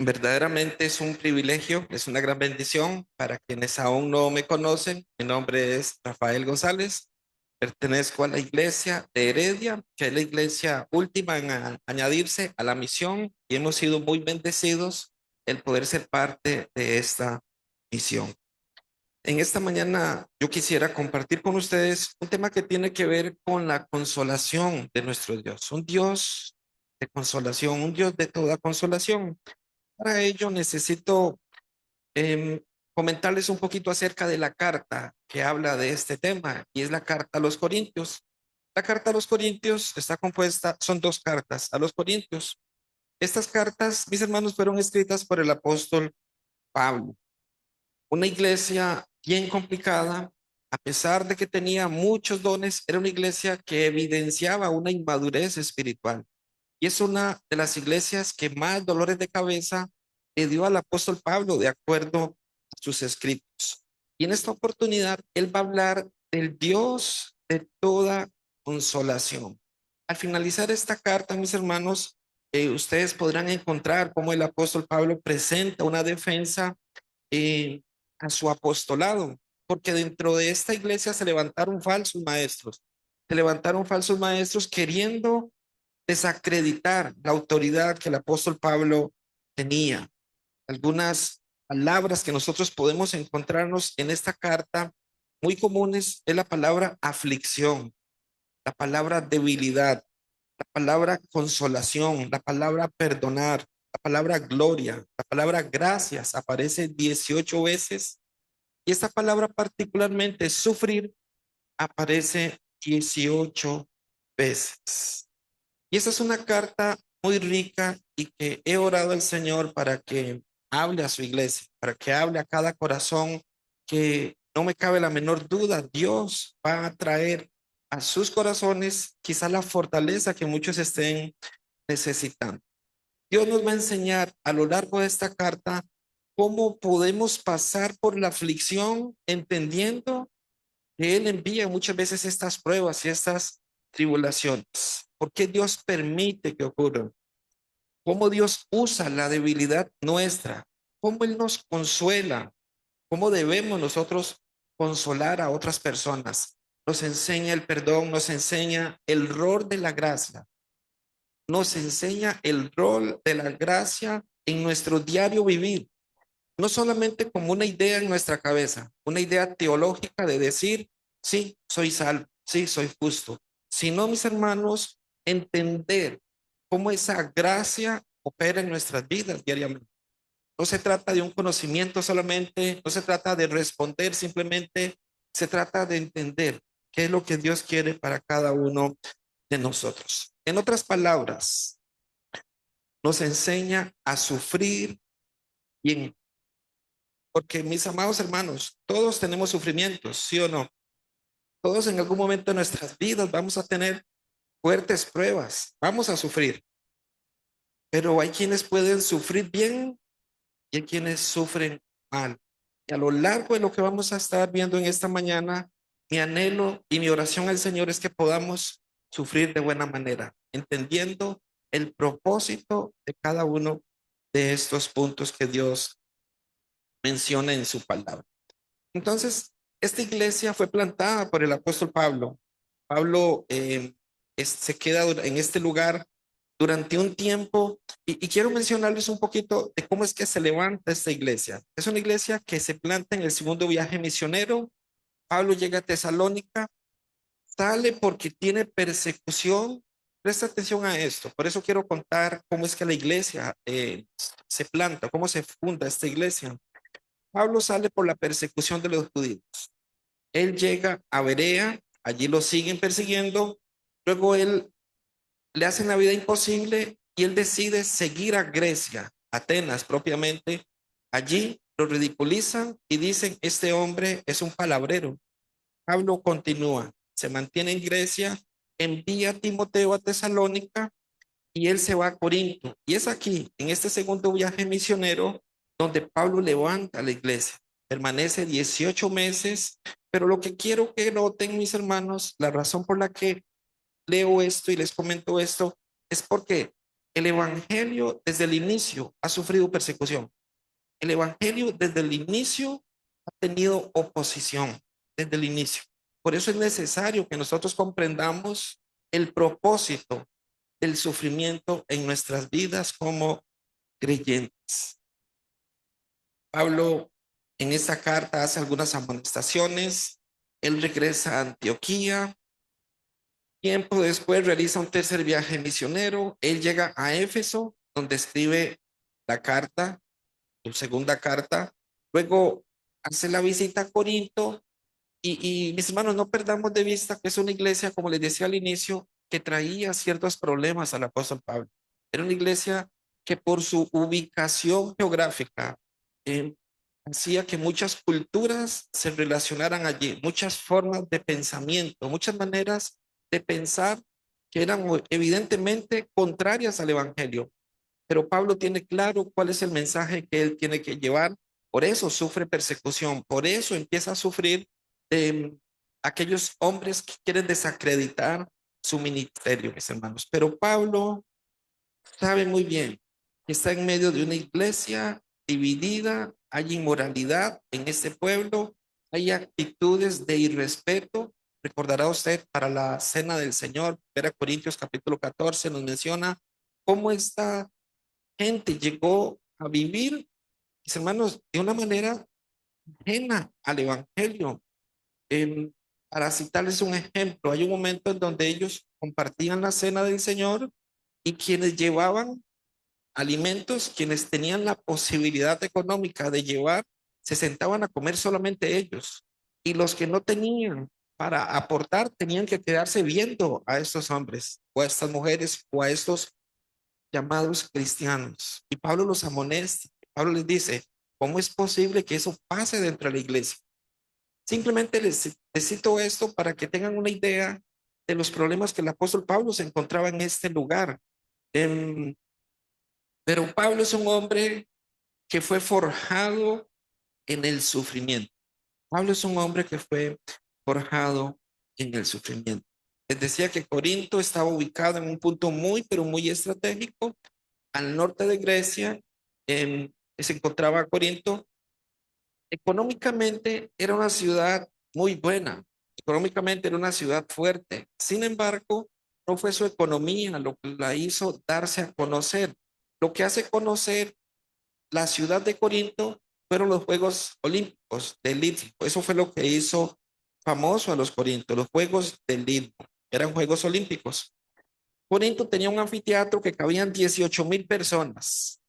Verdaderamente es un privilegio, es una gran bendición para quienes aún no me conocen. Mi nombre es Rafael González, pertenezco a la iglesia de Heredia, que es la iglesia última en añadirse a la misión y hemos sido muy bendecidos el poder ser parte de esta misión. En esta mañana yo quisiera compartir con ustedes un tema que tiene que ver con la consolación de nuestro Dios, un Dios de consolación, un Dios de toda consolación. Para ello necesito em, comentarles un poquito acerca de la carta que habla de este tema y es la carta a los Corintios. La carta a los Corintios está compuesta, son dos cartas a los Corintios. Estas cartas, mis hermanos, fueron escritas por el apóstol Pablo. Una iglesia bien complicada, a pesar de que tenía muchos dones, era una iglesia que evidenciaba una inmadurez espiritual. Y es una de las iglesias que más dolores de cabeza le dio al apóstol Pablo de acuerdo a sus escritos. Y en esta oportunidad él va a hablar del Dios de toda consolación. Al finalizar esta carta, mis hermanos, ustedes podrán encontrar cómo el apóstol Pablo presenta una defensa eh, a su apostolado, porque dentro de esta iglesia se levantaron falsos maestros queriendo desacreditar la autoridad que el apóstol Pablo tenía. Algunas palabras que nosotros podemos encontrarnos en esta carta muy comunes es la palabra aflicción, la palabra debilidad, la palabra consolación, la palabra perdonar, la palabra gloria, la palabra gracias aparece 18 veces y esta palabra particularmente sufrir aparece 18 veces. Y esa es una carta muy rica y que he orado al Señor para que hable a su iglesia, para que hable a cada corazón, que no me cabe la menor duda, Dios va a traer a sus corazones quizá la fortaleza que muchos estén necesitando. Dios nos va a enseñar a lo largo de esta carta cómo podemos pasar por la aflicción entendiendo que Él envía muchas veces estas pruebas y estas tribulaciones. ¿Por qué Dios permite que ocurran? ¿Cómo Dios usa la debilidad nuestra? ¿Cómo Él nos consuela? ¿Cómo debemos nosotros consolar a otras personas? Nos enseña el perdón, nos enseña el rol de la gracia, nos enseña el rol de la gracia en nuestro diario vivir, no solamente como una idea en nuestra cabeza, una idea teológica de decir, sí, soy salvo, sí, soy justo, sino, mis hermanos, entender cómo esa gracia opera en nuestras vidas diariamente. No se trata de un conocimiento solamente, no se trata de responder simplemente, se trata de entender qué es lo que Dios quiere para cada uno de nosotros. En otras palabras, nos enseña a sufrir bien, porque mis amados hermanos, todos tenemos sufrimientos, ¿sí o no? Todos en algún momento de nuestras vidas vamos a tener fuertes pruebas, vamos a sufrir, pero hay quienes pueden sufrir bien y hay quienes sufren mal. Y a lo largo de lo que vamos a estar viendo en esta mañana, mi anhelo y mi oración al Señor es que podamos sufrir de buena manera, entendiendo el propósito de cada uno de estos puntos que Dios menciona en su palabra. Entonces, esta iglesia fue plantada por el apóstol Pablo. Pablo se queda en este lugar durante un tiempo y quiero mencionarles un poquito de cómo es que se levanta esta iglesia. Es una iglesia que se planta en el segundo viaje misionero. Pablo llega a Tesalónica, sale porque tiene persecución. Presta atención a esto. Por eso quiero contar cómo es que la iglesia se planta, cómo se funda esta iglesia. Pablo sale por la persecución de los judíos. Él llega a Berea, allí lo siguen persiguiendo, luego él le hacen la vida imposible y él decide seguir a Grecia, Atenas propiamente. Allí lo ridiculizan y dicen, este hombre es un palabrero. Pablo continúa, se mantiene en Grecia, envía a Timoteo a Tesalónica y él se va a Corinto. Y es aquí, en este segundo viaje misionero, donde Pablo levanta la iglesia. Permanece 18 meses, pero lo que quiero que noten, mis hermanos, la razón por la que leo esto y les comento esto es porque El evangelio desde el inicio ha sufrido persecución. El evangelio desde el inicio ha tenido oposición, desde el inicio. Por eso es necesario que nosotros comprendamos el propósito del sufrimiento en nuestras vidas como creyentes. Pablo en esta carta hace algunas amonestaciones. Él regresa a Antioquía. Tiempo después realiza un tercer viaje misionero. Él llega a Éfeso, donde escribe la carta, su segunda carta. Luego hace la visita a Corinto. Y mis hermanos, no perdamos de vista que es una iglesia, como les decía al inicio, que traía ciertos problemas al apóstol Pablo. Era una iglesia que por su ubicación geográfica eh, hacía que muchas culturas se relacionaran allí, muchas formas de pensamiento, muchas maneras de pensar que eran evidentemente contrarias al evangelio. Pero Pablo tiene claro cuál es el mensaje que él tiene que llevar. Por eso sufre persecución, por eso empieza a sufrir de aquellos hombres que quieren desacreditar su ministerio, mis hermanos. Pero Pablo sabe muy bien que está en medio de una iglesia dividida, hay inmoralidad en este pueblo, hay actitudes de irrespeto. Recordará usted para la cena del Señor, 1 Corintios capítulo 14 nos menciona cómo esta gente llegó a vivir, mis hermanos, de una manera ajena al evangelio. Em, para citarles un ejemplo, hay un momento en donde ellos compartían la cena del Señor y quienes llevaban alimentos, quienes tenían la posibilidad económica de llevar, se sentaban a comer solamente ellos. Y los que no tenían para aportar tenían que quedarse viendo a estos hombres o a estas mujeres o a estos llamados cristianos. Y Pablo los amonesta. Pablo les dice, ¿cómo es posible que eso pase dentro de la iglesia? Simplemente les cito esto para que tengan una idea de los problemas que el apóstol Pablo se encontraba en este lugar. Em, pero Pablo es un hombre que fue forjado en el sufrimiento. Pablo es un hombre que fue forjado en el sufrimiento. Les decía que Corinto estaba ubicado en un punto muy, pero muy estratégico al norte de Grecia. Se encontraba Corinto. Económicamente era una ciudad muy buena, económicamente era una ciudad fuerte. Sin embargo, no fue su economía lo que la hizo darse a conocer. Lo que hace conocer la ciudad de Corinto fueron los Juegos Olímpicos del Istmo. Eso fue lo que hizo famoso a los Corintios, los Juegos del Istmo. Eran Juegos Olímpicos. Corinto tenía un anfiteatro que cabían 18,000 personas.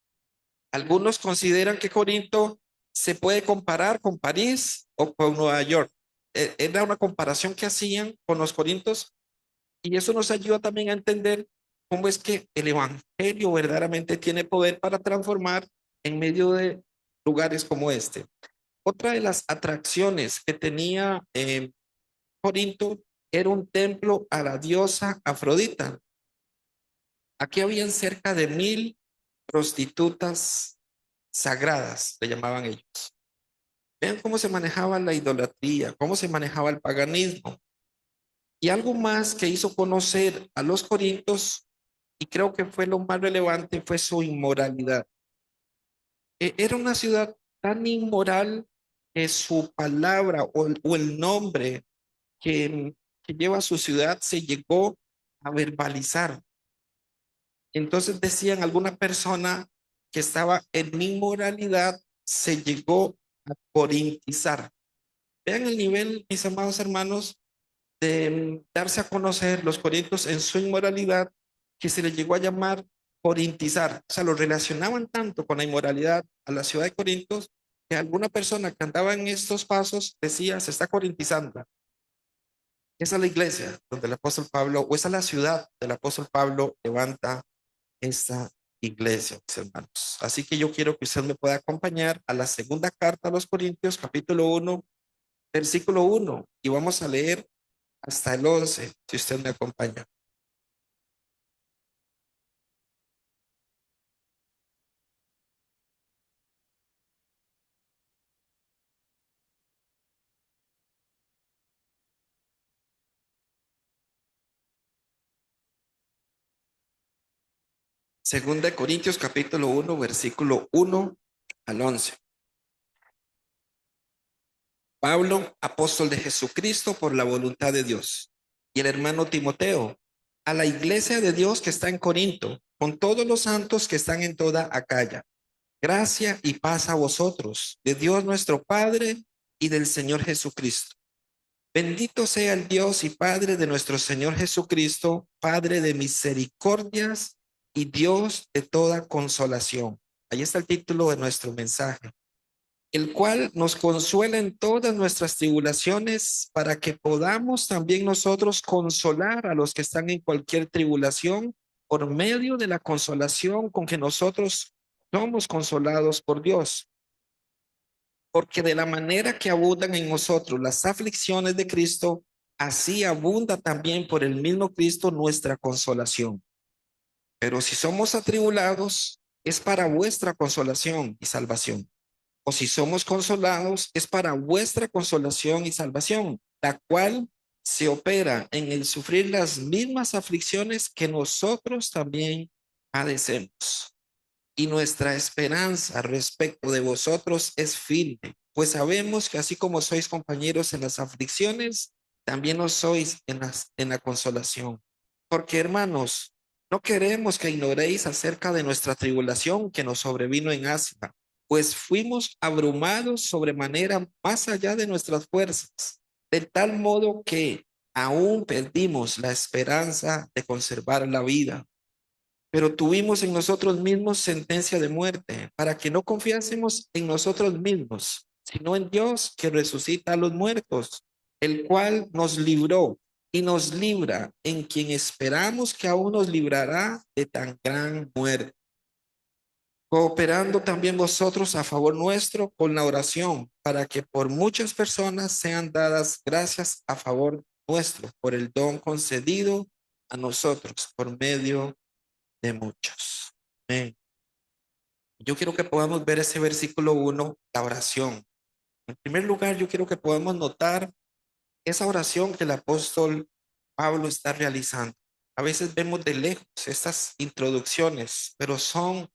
Algunos consideran que Corinto se puede comparar con París o con Nueva York. Era una comparación que hacían con los corintios y eso nos ayuda también a entender cómo es que el evangelio verdaderamente tiene poder para transformar en medio de lugares como este. Otra de las atracciones que tenía Corinto era un templo a la diosa Afrodita. Aquí habían cerca de 1,000 prostitutas sagradas, le llamaban ellos. Vean cómo se manejaba la idolatría, cómo se manejaba el paganismo. Y algo más que hizo conocer a los corintios, y creo que fue lo más relevante, fue su inmoralidad. Era una ciudad tan inmoral que su palabra o el nombre que lleva su ciudad se llegó a verbalizar. Entonces decían, alguna persona que estaba en inmoralidad se llegó a corintizar. Vean el nivel, mis amados hermanos, de darse a conocer los corintios en su inmoralidad, que se les llegó a llamar corintizar. O sea, lo relacionaban tanto con la inmoralidad a la ciudad de Corintios que alguna persona que andaba en estos pasos decía, se está corintizando. Esa es la iglesia donde el apóstol Pablo, o esa es la ciudad del apóstol Pablo levanta esta iglesia, mis hermanos. Así que yo quiero que usted me pueda acompañar a la segunda carta a los Corintios, capítulo 1, versículo 1, y vamos a leer hasta el 11, si usted me acompaña. Segunda de Corintios capítulo 1, versículo 1 al 11. Pablo, apóstol de Jesucristo por la voluntad de Dios, y el hermano Timoteo, a la iglesia de Dios que está en Corinto, con todos los santos que están en toda Acaya. Gracia y paz a vosotros, de Dios nuestro Padre y del Señor Jesucristo. Bendito sea el Dios y Padre de nuestro Señor Jesucristo, Padre de misericordias y Dios de toda consolación. Ahí está el título de nuestro mensaje, el cual nos consuela en todas nuestras tribulaciones, para que podamos también nosotros consolar a los que están en cualquier tribulación por medio de la consolación con que nosotros somos consolados por Dios. Porque de la manera que abundan en nosotros las aflicciones de Cristo, así abunda también por el mismo Cristo nuestra consolación. Pero si somos atribulados, es para vuestra consolación y salvación. O si somos consolados, es para vuestra consolación y salvación, la cual se opera en el sufrir las mismas aflicciones que nosotros también padecemos. Y nuestra esperanza respecto de vosotros es firme, pues sabemos que así como sois compañeros en las aflicciones, también os sois en la consolación. Porque, hermanos, no queremos que ignoréis acerca de nuestra tribulación que nos sobrevino en Asia, pues fuimos abrumados sobremanera más allá de nuestras fuerzas, de tal modo que aún perdimos la esperanza de conservar la vida. Pero tuvimos en nosotros mismos sentencia de muerte, para que no confiásemos en nosotros mismos, sino en Dios que resucita a los muertos, el cual nos libró y nos libra, en quien esperamos que aún nos librará de tan gran muerte, cooperando también vosotros a favor nuestro con la oración, para que por muchas personas sean dadas gracias a favor nuestro por el don concedido a nosotros por medio de muchos. Amén. Yo quiero que podamos ver ese versículo 1, la oración. En primer lugar, yo quiero que podamos notar esa oración que el apóstol Pablo está realizando. A veces vemos de lejos estas introducciones, pero son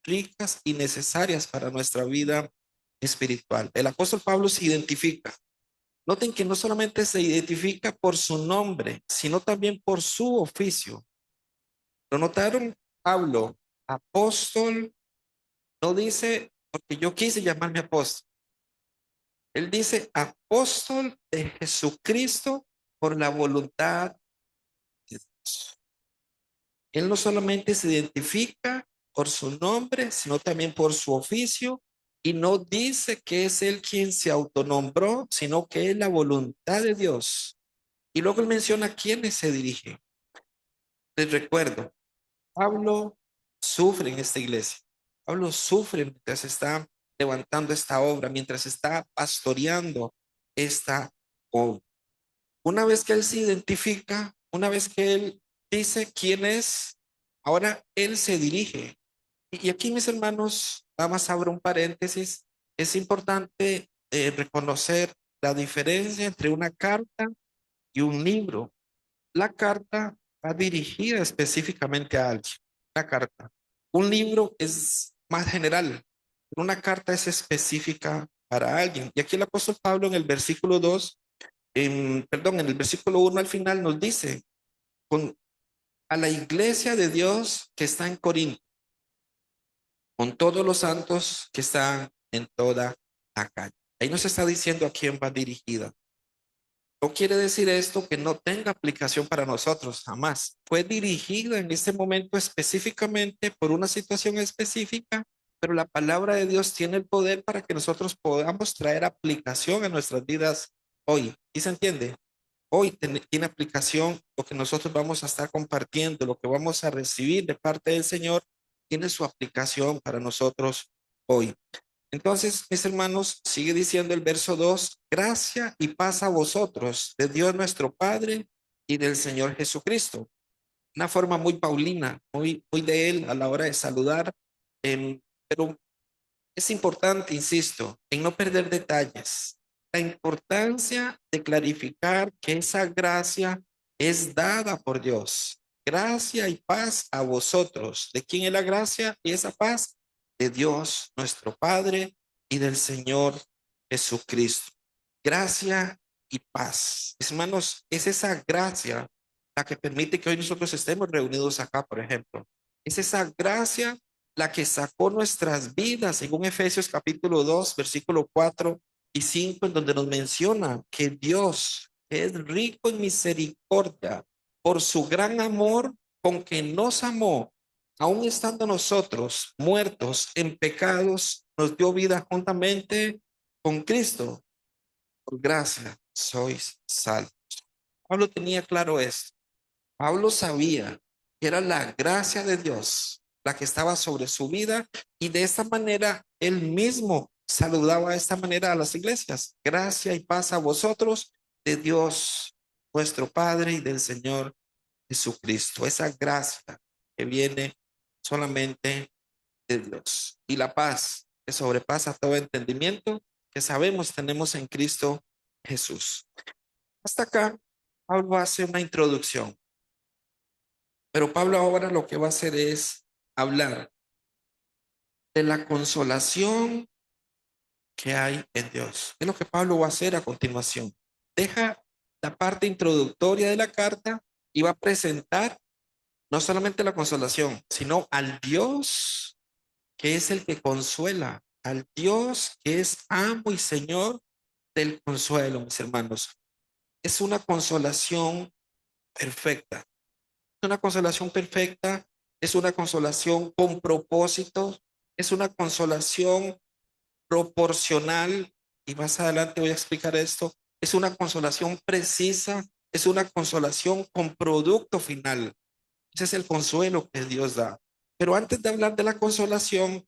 ricas y necesarias para nuestra vida espiritual. El apóstol Pablo se identifica. Noten que no solamente se identifica por su nombre, sino también por su oficio. ¿Lo notaron? Pablo, apóstol. No dice, porque yo quise llamarme apóstol. Él dice apóstol de Jesucristo por la voluntad de Dios. Él no solamente se identifica por su nombre, sino también por su oficio. Y no dice que es él quien se autonombró, sino que es la voluntad de Dios. Y luego él menciona a quiénes se dirige. Les recuerdo, Pablo sufre en esta iglesia. Pablo sufre mientras está levantando esta obra, mientras está pastoreando esta obra. Una vez que él se identifica, una vez que él dice quién es, ahora él se dirige. Y aquí, mis hermanos, nada más abro un paréntesis. Es importante reconocer la diferencia entre una carta y un libro. La carta va dirigida específicamente a alguien. La carta. Un libro es más general. Una carta es específica para alguien. Y aquí el apóstol Pablo en el versículo 2, perdón, en el versículo 1 al final nos dice, con, a la iglesia de Dios que está en Corinto, con todos los santos que están en toda la calle. Ahí nos está diciendo a quién va dirigida. No quiere decir esto que no tenga aplicación para nosotros, jamás. Fue dirigida en este momento específicamente por una situación específica, pero la palabra de Dios tiene el poder para que nosotros podamos traer aplicación a nuestras vidas hoy. ¿Y se entiende? Hoy tiene aplicación lo que nosotros vamos a estar compartiendo, lo que vamos a recibir de parte del Señor, tiene su aplicación para nosotros hoy. Entonces, mis hermanos, sigue diciendo el verso 2, gracia y paz a vosotros, de Dios nuestro Padre y del Señor Jesucristo. Una forma muy paulina, muy de él a la hora de saludar, pero es importante, insisto, en no perder detalles. La importancia de clarificar que esa gracia es dada por Dios. gracia y paz a vosotros. ¿De quién es la gracia y esa paz? De Dios, nuestro Padre, y del Señor Jesucristo. Gracia y paz. Mis hermanos, es esa gracia la que permite que hoy nosotros estemos reunidos acá, por ejemplo. Es esa gracia la que sacó nuestras vidas, según Efesios capítulo 2 versículo 4 y 5, en donde nos menciona que Dios es rico en misericordia por su gran amor con que nos amó, aun estando nosotros muertos en pecados, nos dio vida juntamente con Cristo. Por gracia sois salvos. Pablo tenía claro esto. Pablo sabía que era la gracia de Dios la que estaba sobre su vida y de esta manera él mismo saludaba de esta manera a las iglesias. Gracia y paz a vosotros de Dios, nuestro Padre y del Señor Jesucristo. Esa gracia que viene solamente de Dios y la paz que sobrepasa todo entendimiento que sabemos tenemos en Cristo Jesús. Hasta acá, Pablo hace una introducción. Pero Pablo ahora lo que va a hacer es hablar de la consolación que hay en Dios. Es lo que Pablo va a hacer a continuación. Deja la parte introductoria de la carta y va a presentar no solamente la consolación, sino al Dios que es el que consuela, al Dios que es amo y Señor del consuelo, mis hermanos. Es una consolación perfecta. Una consolación perfecta, es una consolación con propósito, es una consolación proporcional, y más adelante voy a explicar esto, es una consolación precisa, es una consolación con producto final. Ese es el consuelo que Dios da. Pero antes de hablar de la consolación,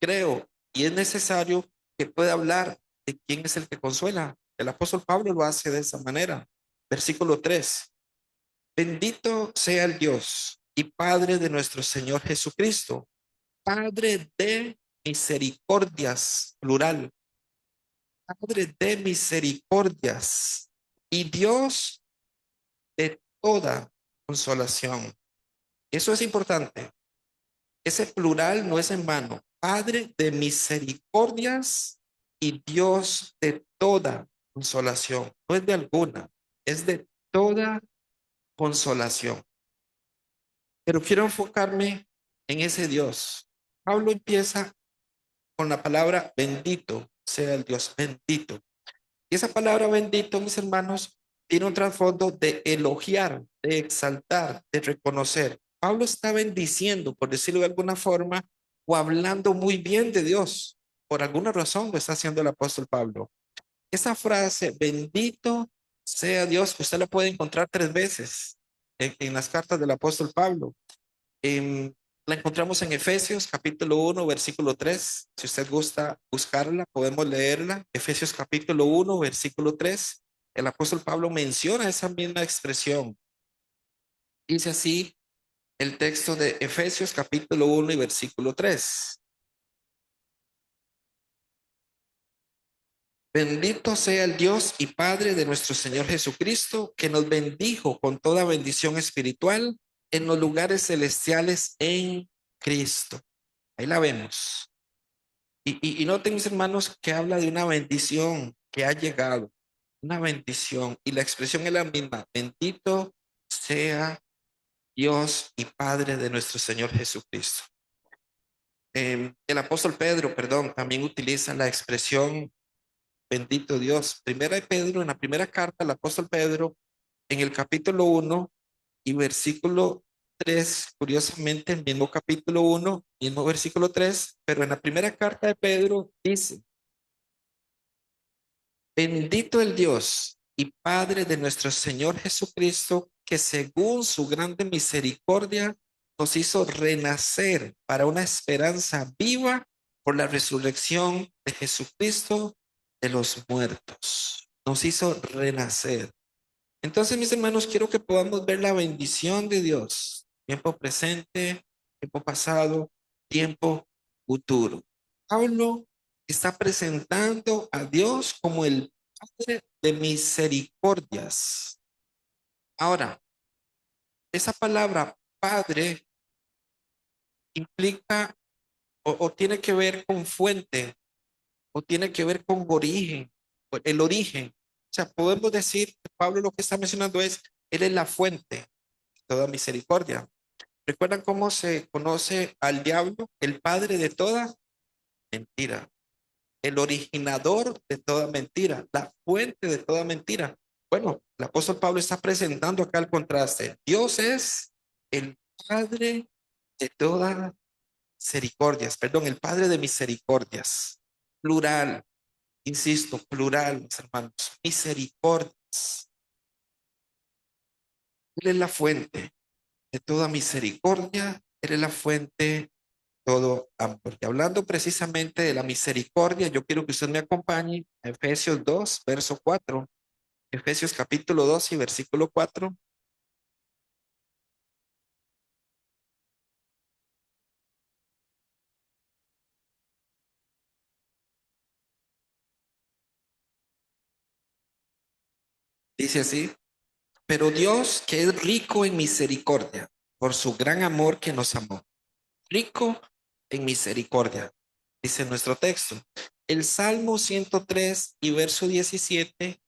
creo y es necesario que pueda hablar de quién es el que consuela. El apóstol Pablo lo hace de esa manera. Versículo 3. Bendito sea el Dios y Padre de nuestro Señor Jesucristo, Padre de misericordias, plural, Padre de misericordias y Dios de toda consolación. Eso es importante. Ese plural no es en vano. Padre de misericordias y Dios de toda consolación. No es de alguna, es de toda consolación. Pero quiero enfocarme en ese Dios. Pablo empieza con la palabra bendito sea el Dios, bendito. Y esa palabra bendito, mis hermanos, tiene un trasfondo de elogiar, de exaltar, de reconocer. Pablo está bendiciendo, por decirlo de alguna forma, o hablando muy bien de Dios. Por alguna razón lo está haciendo el apóstol Pablo. Esa frase, bendito sea Dios, usted la puede encontrar 3 veces en las cartas del apóstol Pablo. Em, la encontramos en Efesios capítulo 1, versículo 3. Si usted gusta buscarla, podemos leerla. Efesios capítulo 1, versículo 3. El apóstol Pablo menciona esa misma expresión. Dice así el texto de Efesios capítulo 1 y versículo 3. Bendito sea el Dios y Padre de nuestro Señor Jesucristo, que nos bendijo con toda bendición espiritual en los lugares celestiales en Cristo. Ahí la vemos. Y noten, mis hermanos, que habla de una bendición que ha llegado, una bendición, y la expresión es la misma, bendito sea Dios y Padre de nuestro Señor Jesucristo. El apóstol Pedro, perdón, también utiliza la expresión bendito Dios. Primera de Pedro, en la primera carta, el apóstol Pedro, en el capítulo 1 y versículo 3, curiosamente, el mismo capítulo 1, mismo versículo 3, pero en la primera carta de Pedro dice, bendito el Dios y Padre de nuestro Señor Jesucristo, que según su grande misericordia nos hizo renacer para una esperanza viva por la resurrección de Jesucristo de los muertos. Nos hizo renacer. Entonces, mis hermanos, quiero que podamos ver la bendición de Dios. Tiempo presente, tiempo pasado, tiempo futuro. Pablo está presentando a Dios como el Padre de misericordias. Ahora, Esa palabra Padre implica o tiene que ver con fuente o tiene que ver con origen, o el origen. O sea, podemos decir que Pablo lo que está mencionando es, Él es la fuente de toda misericordia. ¿Recuerdan cómo se conoce al diablo? El padre de toda mentira, el originador de toda mentira, la fuente de toda mentira. Bueno, el apóstol Pablo está presentando acá el contraste. Dios es el padre de toda misericordias, perdón, el padre de misericordias, plural, insisto, plural, mis hermanos, misericordias. Él es la fuente de toda misericordia, Él es la fuente de todo amor. Y hablando precisamente de la misericordia, yo quiero que usted me acompañe a Efesios 2, verso 4. Efesios capítulo 2 y versículo 4. Dice así, pero Dios que es rico en misericordia, por su gran amor que nos amó, rico en misericordia, dice nuestro texto. El Salmo 103 y verso 17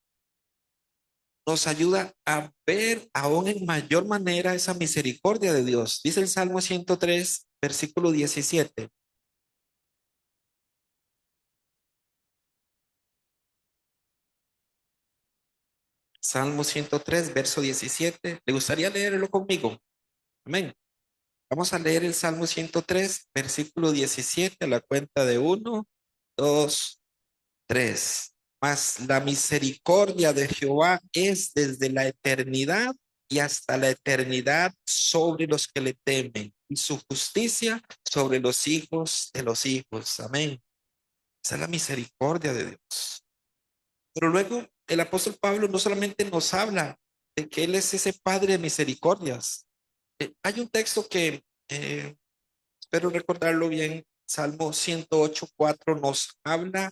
nos ayuda a ver aún en mayor manera esa misericordia de Dios. Dice el Salmo 103, versículo 17. Salmo 103, verso 17. ¿Le gustaría leerlo conmigo? Amén. Vamos a leer el Salmo 103, versículo 17 a la cuenta de uno, 2, 3. Mas la misericordia de Jehová es desde la eternidad y hasta la eternidad sobre los que le temen, y su justicia sobre los hijos de los hijos. Amén. Esa es la misericordia de Dios. Pero luego el apóstol Pablo no solamente nos habla de que Él es ese Padre de misericordias. Hay un texto que espero recordarlo bien. Salmo 108:4 nos habla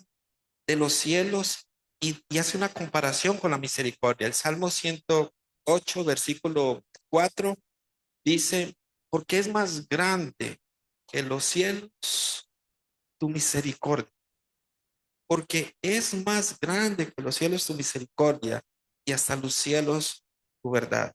de los cielos y hace una comparación con la misericordia. El Salmo 108, versículo 4 dice, porque es más grande que los cielos tu misericordia, porque es más grande que los cielos tu misericordia y hasta los cielos tu verdad.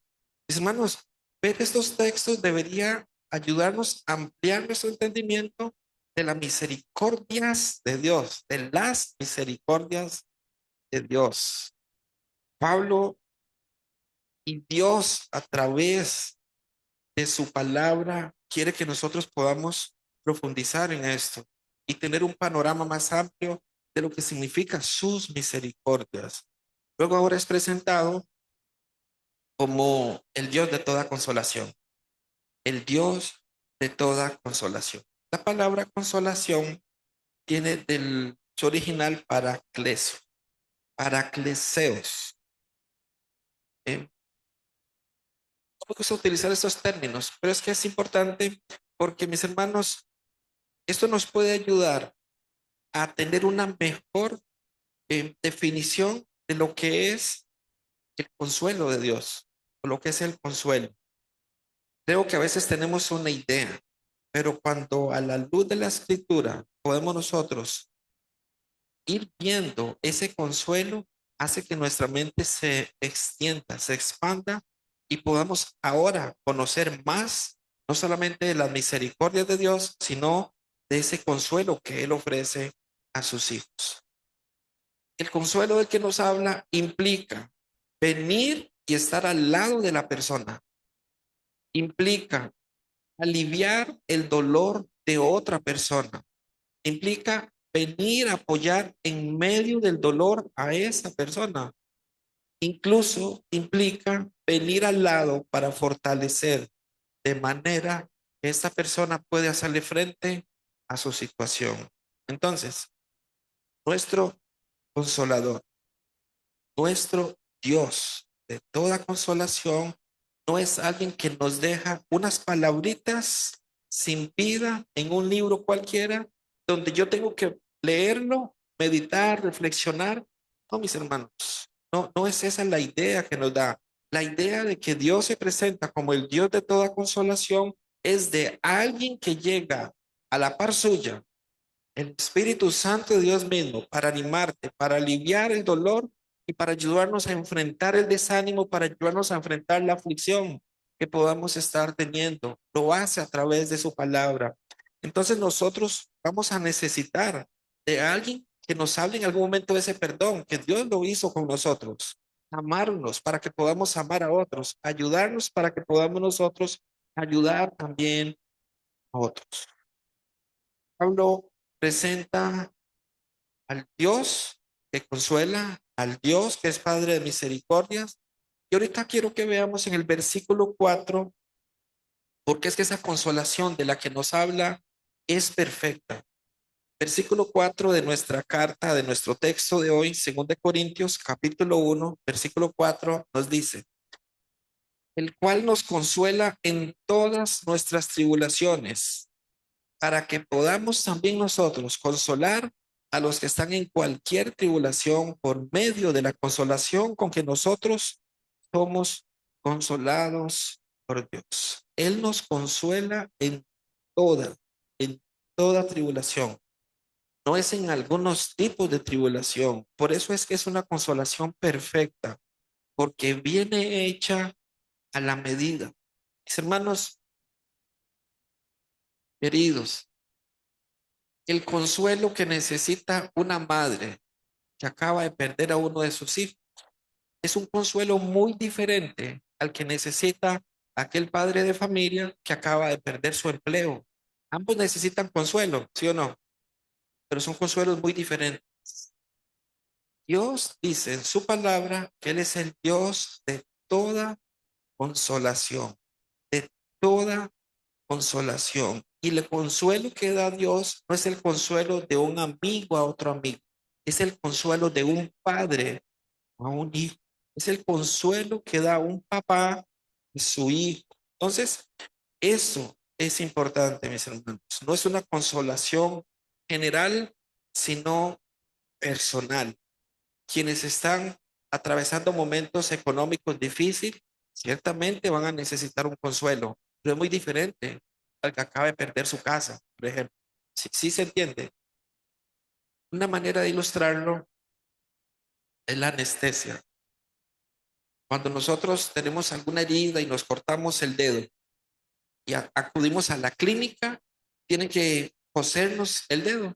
Mis hermanos, ver estos textos debería ayudarnos a ampliar nuestro entendimiento de las misericordias de Dios, de las misericordias de Dios. Pablo y Dios a través de su palabra quiere que nosotros podamos profundizar en esto y tener un panorama más amplio de lo que significa sus misericordias. Luego ahora es presentado como el Dios de toda consolación, el Dios de toda consolación. La palabra consolación viene del original paraclesio, paracleseos. ¿Eh? Me gusta utilizar estos términos, pero es que es importante porque, mis hermanos, esto nos puede ayudar a tener una mejor definición de lo que es el consuelo de Dios, o lo que es el consuelo. Creo que a veces tenemos una idea, pero cuando a la luz de la escritura podemos nosotros ir viendo ese consuelo, hace que nuestra mente se extienda, se expanda y podamos ahora conocer más, no solamente de las misericordias de Dios, sino de ese consuelo que Él ofrece a sus hijos. El consuelo del que nos habla implica venir y estar al lado de la persona, implica aliviar el dolor de otra persona, implica venir a apoyar en medio del dolor a esa persona. Incluso implica venir al lado para fortalecer de manera que esta persona puede hacerle frente a su situación. Entonces, nuestro consolador, nuestro Dios de toda consolación, no es alguien que nos deja unas palabritas sin vida en un libro cualquiera, donde yo tengo que leerlo, meditar, reflexionar. No, mis hermanos, no, no es esa la idea que nos da. La idea de que Dios se presenta como el Dios de toda consolación es de alguien que llega a la par suya, el Espíritu Santo de Dios mismo, para animarte, para aliviar el dolor y para ayudarnos a enfrentar el desánimo, para ayudarnos a enfrentar la aflicción que podamos estar teniendo. Lo hace a través de su palabra. Entonces nosotros vamos a necesitar de alguien que nos hable en algún momento de ese perdón que Dios lo hizo con nosotros. Amarnos para que podamos amar a otros, ayudarnos para que podamos nosotros ayudar también a otros. Pablo presenta al Dios que consuela, al Dios que es Padre de misericordias. Y ahorita quiero que veamos en el versículo 4, porque es que esa consolación de la que nos habla es perfecta. Versículo 4 de nuestra carta, de nuestro texto de hoy, 2 Corintios, capítulo 1, versículo 4, nos dice, el cual nos consuela en todas nuestras tribulaciones, para que podamos también nosotros consolar a los que están en cualquier tribulación por medio de la consolación con que nosotros somos consolados por Dios. Él nos consuela toda, en toda tribulación. No es en algunos tipos de tribulación. Por eso es que es una consolación perfecta, porque viene hecha a la medida. Mis hermanos queridos, el consuelo que necesita una madre que acaba de perder a uno de sus hijos es un consuelo muy diferente al que necesita aquel padre de familia que acaba de perder su empleo. Ambos necesitan consuelo, ¿sí o no? Pero son consuelos muy diferentes. Dios dice en su palabra que Él es el Dios de toda consolación, de toda consolación. Y el consuelo que da Dios no es el consuelo de un amigo a otro amigo, es el consuelo de un padre a un hijo, es el consuelo que da un papá a su hijo. Entonces, eso es importante, mis hermanos. No es una consolación general, sino personal. Quienes están atravesando momentos económicos difíciles, ciertamente van a necesitar un consuelo, pero es muy diferente al que acaba de perder su casa, por ejemplo. Sí, sí se entiende. Una manera de ilustrarlo es la anestesia. Cuando nosotros tenemos alguna herida y nos cortamos el dedo y acudimos a la clínica, tienen que cosernos el dedo.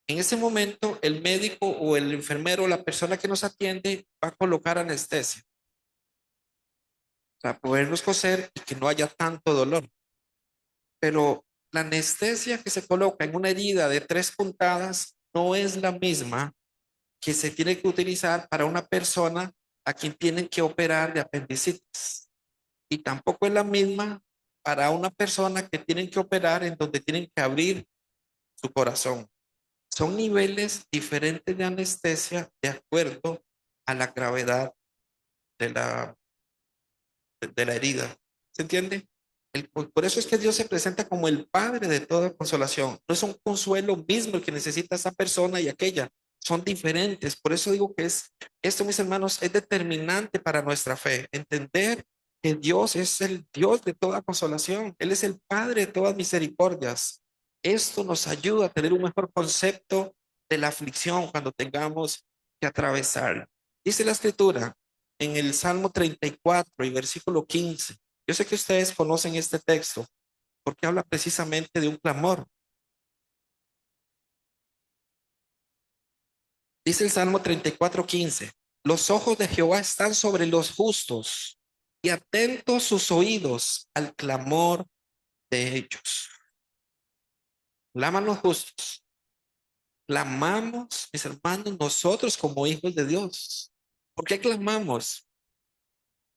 En ese momento, el médico o el enfermero o la persona que nos atiende va a colocar anestesia para podernos coser y que no haya tanto dolor. Pero la anestesia que se coloca en una herida de 3 puntadas no es la misma que se tiene que utilizar para una persona a quien tienen que operar de apendicitis. Y tampoco es la misma para una persona que tienen que operar en donde tienen que abrir su corazón. Son niveles diferentes de anestesia de acuerdo a la gravedad de la herida. ¿Se entiende? Por eso es que Dios se presenta como el Padre de toda consolación. No es un consuelo mismo el que necesita esa persona y aquella. Son diferentes. Por eso digo que esto, mis hermanos, es determinante para nuestra fe. Entender que Dios es el Dios de toda consolación. Él es el Padre de todas misericordias. Esto nos ayuda a tener un mejor concepto de la aflicción cuando tengamos que atravesar. Dice la Escritura en el Salmo 34 y versículo 15. Yo sé que ustedes conocen este texto porque habla precisamente de un clamor. Dice el Salmo 34:15, los ojos de Jehová están sobre los justos y atentos sus oídos al clamor de ellos. Claman los justos. Clamamos, mis hermanos, nosotros como hijos de Dios. ¿Por qué clamamos?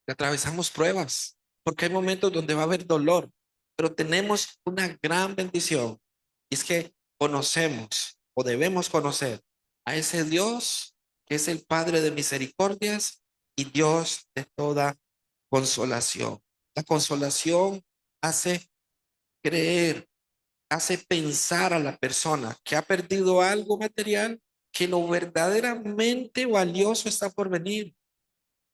Que atravesamos pruebas, porque hay momentos donde va a haber dolor, pero tenemos una gran bendición. Y es que conocemos o debemos conocer a ese Dios que es el Padre de misericordias y Dios de toda consolación. La consolación hace creer, hace pensar a la persona que ha perdido algo material, que lo verdaderamente valioso está por venir.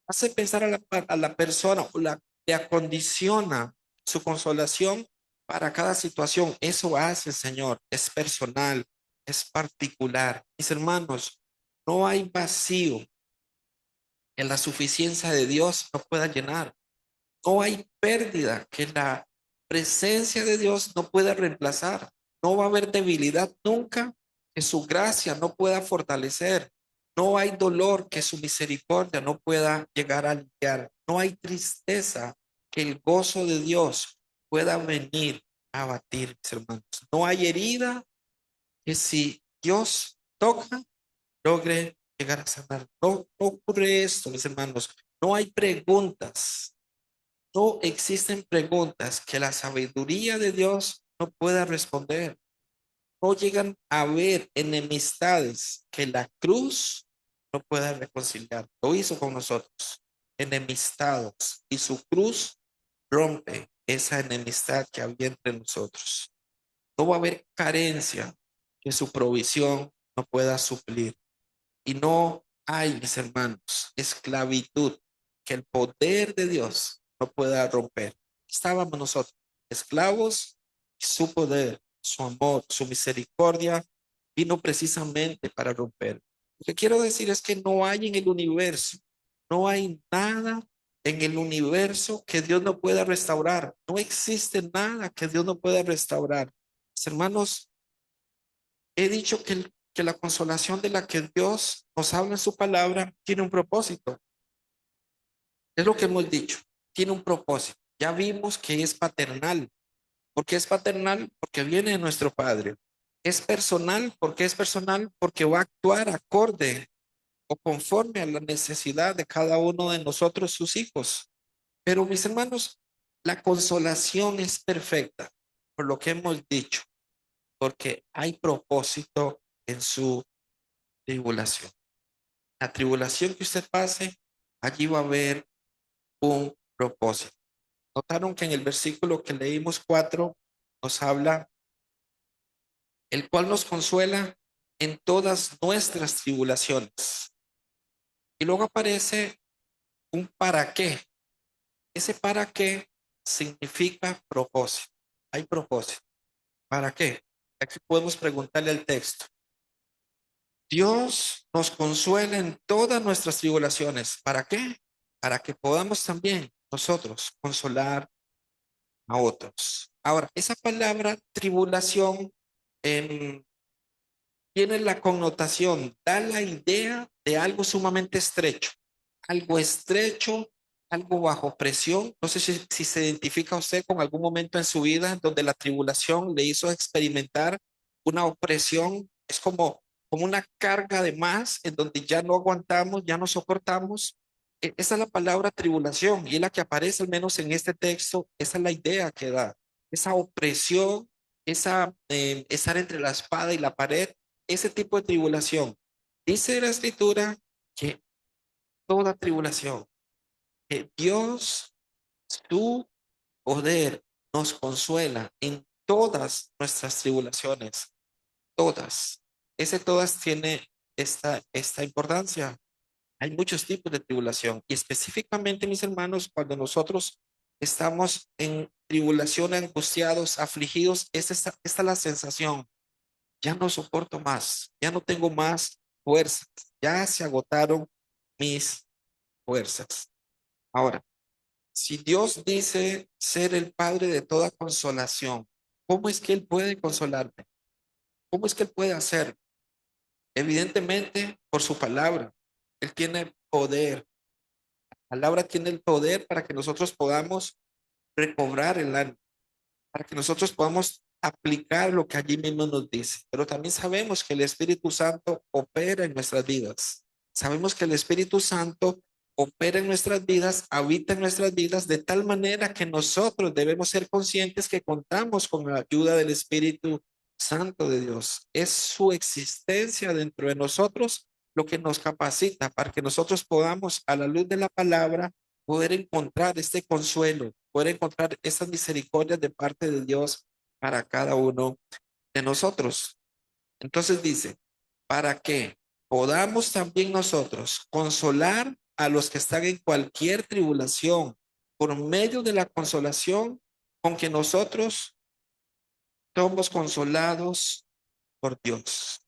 hace pensar a la persona o le acondiciona su consolación para cada situación. Eso hace el Señor, es personal, es particular. Mis hermanos, no hay vacío que la suficiencia de Dios no pueda llenar. No hay pérdida que la presencia de Dios no pueda reemplazar. No va a haber debilidad nunca que su gracia no pueda fortalecer. No hay dolor que su misericordia no pueda llegar a aliviar. No hay tristeza que el gozo de Dios pueda venir a abatir, mis hermanos. No hay herida que si Dios toca, logre llegar a sanar. No, no ocurre esto, mis hermanos. No hay preguntas, no existen preguntas que la sabiduría de Dios no pueda responder. No llegan a haber enemistades que la cruz no pueda reconciliar. Lo hizo con nosotros, enemistados, y su cruz rompe esa enemistad que había entre nosotros. No va a haber carencia que su provisión no pueda suplir. Y no hay, mis hermanos, esclavitud que el poder de Dios no pueda romper. Estábamos nosotros esclavos y su poder, su amor, su misericordia vino precisamente para romper. Lo que quiero decir es que no hay en el universo, no hay nada en el universo que Dios no pueda restaurar. No existe nada que Dios no pueda restaurar. Mis hermanos, he dicho que la consolación de la que Dios nos habla en su palabra tiene un propósito. Es lo que hemos dicho, tiene un propósito. Ya vimos que es paternal. ¿Por qué es paternal? Porque viene de nuestro Padre. Es personal. ¿Por qué es personal? Porque va a actuar acorde o conforme a la necesidad de cada uno de nosotros, sus hijos. Pero mis hermanos, la consolación es perfecta, por lo que hemos dicho, porque hay propósito en su tribulación. La tribulación que usted pase, allí va a haber un propósito. Notaron que en el versículo que leímos 4 nos habla, el cual nos consuela en todas nuestras tribulaciones. Y luego aparece un para qué. Ese para qué significa propósito. Hay propósito. ¿Para qué? Aquí podemos preguntarle al texto. Dios nos consuela en todas nuestras tribulaciones. ¿Para qué? Para que podamos también nosotros consolar a otros. Ahora, esa palabra tribulación em, tiene la connotación, da la idea de algo estrecho, algo bajo presión. No sé si se identifica usted con algún momento en su vida donde la tribulación le hizo experimentar una opresión. Es como una carga de más en donde ya no aguantamos, ya no soportamos. Esa es la palabra tribulación y es la que aparece al menos en este texto. Esa es la idea que da. Esa opresión, esa estar entre la espada y la pared, ese tipo de tribulación. Dice la escritura que toda tribulación, que Dios, su poder nos consuela en todas nuestras tribulaciones, todas. Ese todas tiene esta importancia. Hay muchos tipos de tribulación y específicamente, mis hermanos, cuando nosotros estamos en tribulación, angustiados, afligidos, esta es la sensación. Ya no soporto más, ya no tengo más fuerzas, ya se agotaron mis fuerzas. Ahora, si Dios dice ser el Padre de toda consolación, ¿cómo es que Él puede consolarme? ¿Cómo es que Él puede hacer? Evidentemente, por su palabra. Él tiene poder. La palabra tiene el poder para que nosotros podamos recobrar el ánimo, para que nosotros podamos aplicar lo que allí mismo nos dice. Pero también sabemos que el Espíritu Santo opera en nuestras vidas. Sabemos que el Espíritu Santo opera en nuestras vidas, habita en nuestras vidas de tal manera que nosotros debemos ser conscientes que contamos con la ayuda del Espíritu Santo de Dios. Es su existencia dentro de nosotros lo que nos capacita para que nosotros podamos, a la luz de la palabra, poder encontrar este consuelo, poder encontrar estas misericordias de parte de Dios para cada uno de nosotros. Entonces dice, para que podamos también nosotros consolar a los que están en cualquier tribulación por medio de la consolación con que nosotros somos consolados por Dios.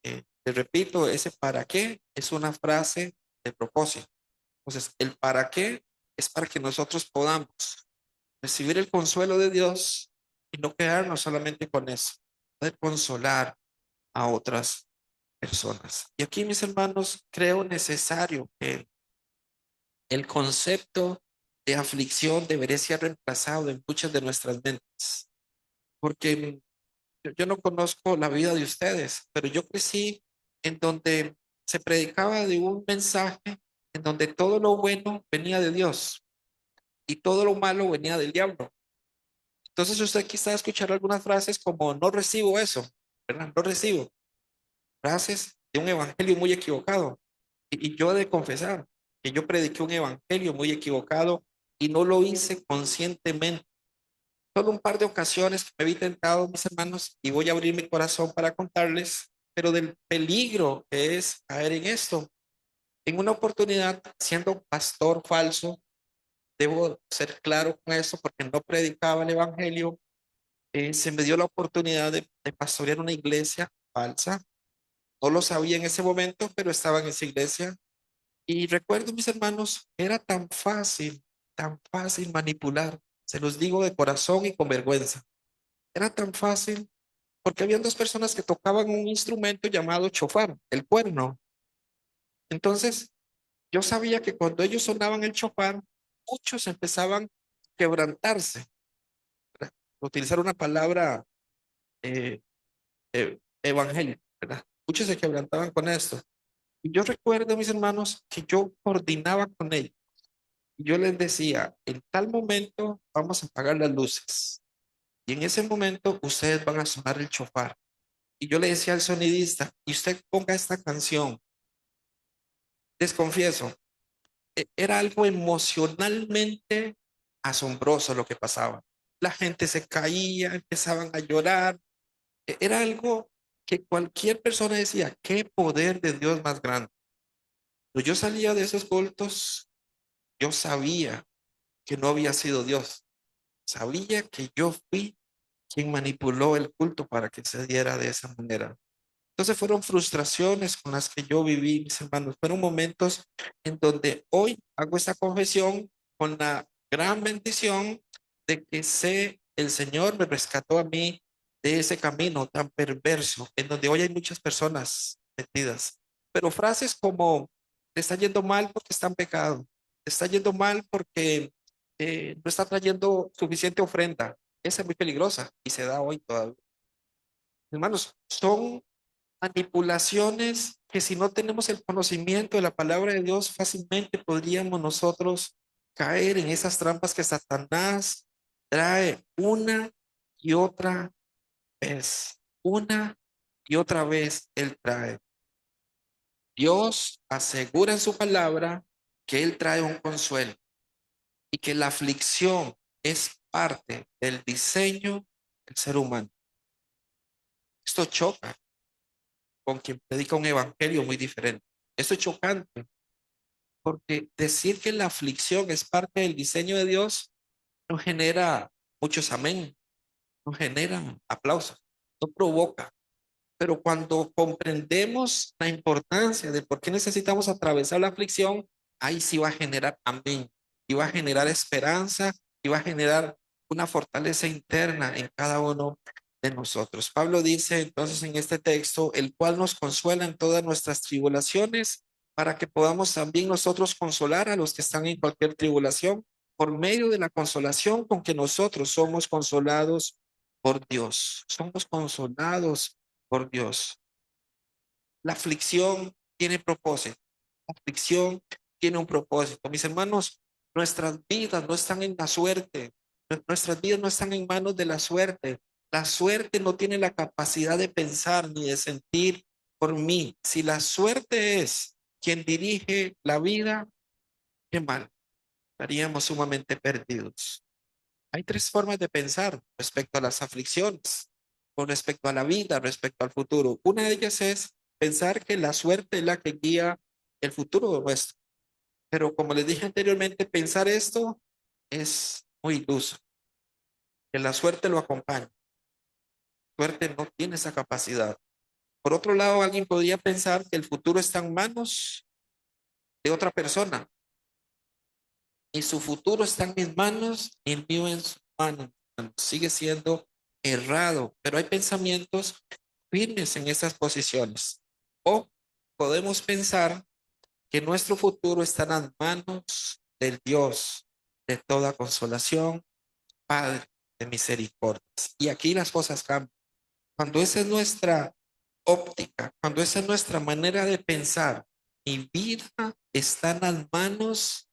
Te repito, ese para qué es una frase de propósito. Entonces, el para qué es para que nosotros podamos recibir el consuelo de Dios y no quedarnos solamente con eso, poder consolar a otras personas. Y aquí, mis hermanos, creo necesario que el concepto de aflicción debería ser reemplazado en muchas de nuestras mentes, porque yo no conozco la vida de ustedes, pero yo crecí en donde se predicaba de un mensaje en donde todo lo bueno venía de Dios y todo lo malo venía del diablo. Entonces usted quizá escuchar algunas frases como no recibo eso, ¿verdad? No recibo frases de un evangelio muy equivocado. Y yo he de confesar que yo prediqué un evangelio muy equivocado y no lo hice conscientemente. Solo un par de ocasiones que me vi tentado, mis hermanos, y voy a abrir mi corazón para contarles, pero del peligro que es caer en esto. En una oportunidad, siendo pastor falso, debo ser claro con eso porque no predicaba el evangelio, se me dio la oportunidad de pastorear una iglesia falsa. No lo sabía en ese momento, pero estaba en esa iglesia. Y recuerdo, mis hermanos, era tan fácil manipular. Se los digo de corazón y con vergüenza. Era tan fácil porque habían dos personas que tocaban un instrumento llamado chofar, el cuerno. Entonces, yo sabía que cuando ellos sonaban el chofar, muchos empezaban a quebrantarse. ¿Verdad? Utilizar una palabra eh, evangélica, ¿verdad? Muchos se quebrantaban con esto. Y yo recuerdo, mis hermanos, que yo coordinaba con ellos. Y yo les decía, en tal momento vamos a apagar las luces. Y en ese momento ustedes van a sonar el chofar. Y yo le decía al sonidista, y usted ponga esta canción. Les confieso, era algo emocionalmente asombroso lo que pasaba. La gente se caía, empezaban a llorar. Era algo que cualquier persona decía, qué poder de Dios más grande. Pero yo salía de esos cultos, yo sabía que no había sido Dios. Sabía que yo fui quien manipuló el culto para que se diera de esa manera. Entonces fueron frustraciones con las que yo viví, mis hermanos. Fueron momentos en donde hoy hago esta confesión con la gran bendición de que sé el Señor me rescató a mí de ese camino tan perverso en donde hoy hay muchas personas metidas. Pero frases como te está yendo mal porque está en pecado, te está yendo mal porque no está trayendo suficiente ofrenda. Esa es muy peligrosa y se da hoy todavía. Hermanos, son manipulaciones que si no tenemos el conocimiento de la palabra de Dios, fácilmente podríamos nosotros caer en esas trampas que Satanás trae una y otra vez. Una y otra vez él trae. Dios asegura en su palabra que él trae un consuelo y que la aflicción es parte del diseño del ser humano. Esto choca con quien predica un evangelio muy diferente. Esto es chocante porque decir que la aflicción es parte del diseño de Dios no genera muchos amén, no genera aplausos, no provoca. Pero cuando comprendemos la importancia de por qué necesitamos atravesar la aflicción, ahí sí va a generar amén, y va a generar esperanza, y va a generar una fortaleza interna en cada uno de nosotros. Pablo dice entonces en este texto, el cual nos consuela en todas nuestras tribulaciones, para que podamos también nosotros consolar a los que están en cualquier tribulación, por medio de la consolación con que nosotros somos consolados por Dios. Somos consolados por Dios. La aflicción tiene propósito. La aflicción tiene un propósito. Mis hermanos, nuestras vidas no están en la suerte. Nuestras vidas no están en manos de la suerte. La suerte no tiene la capacidad de pensar ni de sentir por mí. Si la suerte es quien dirige la vida, qué mal. Estaríamos sumamente perdidos. Hay tres formas de pensar respecto a las aflicciones, con respecto a la vida, respecto al futuro. Una de ellas es pensar que la suerte es la que guía el futuro nuestro. Pero como les dije anteriormente, pensar esto es muy iluso. Que la suerte lo acompañe. Suerte no tiene esa capacidad. Por otro lado, alguien podría pensar que el futuro está en manos de otra persona y su futuro está en mis manos y el mío en sus manos. Sigue siendo errado, pero hay pensamientos firmes en esas posiciones. O podemos pensar que nuestro futuro está en las manos del Dios de toda consolación, Padre de misericordias. Y aquí las cosas cambian. Cuando esa es nuestra óptica, cuando esa es nuestra manera de pensar, mi vida está en las manos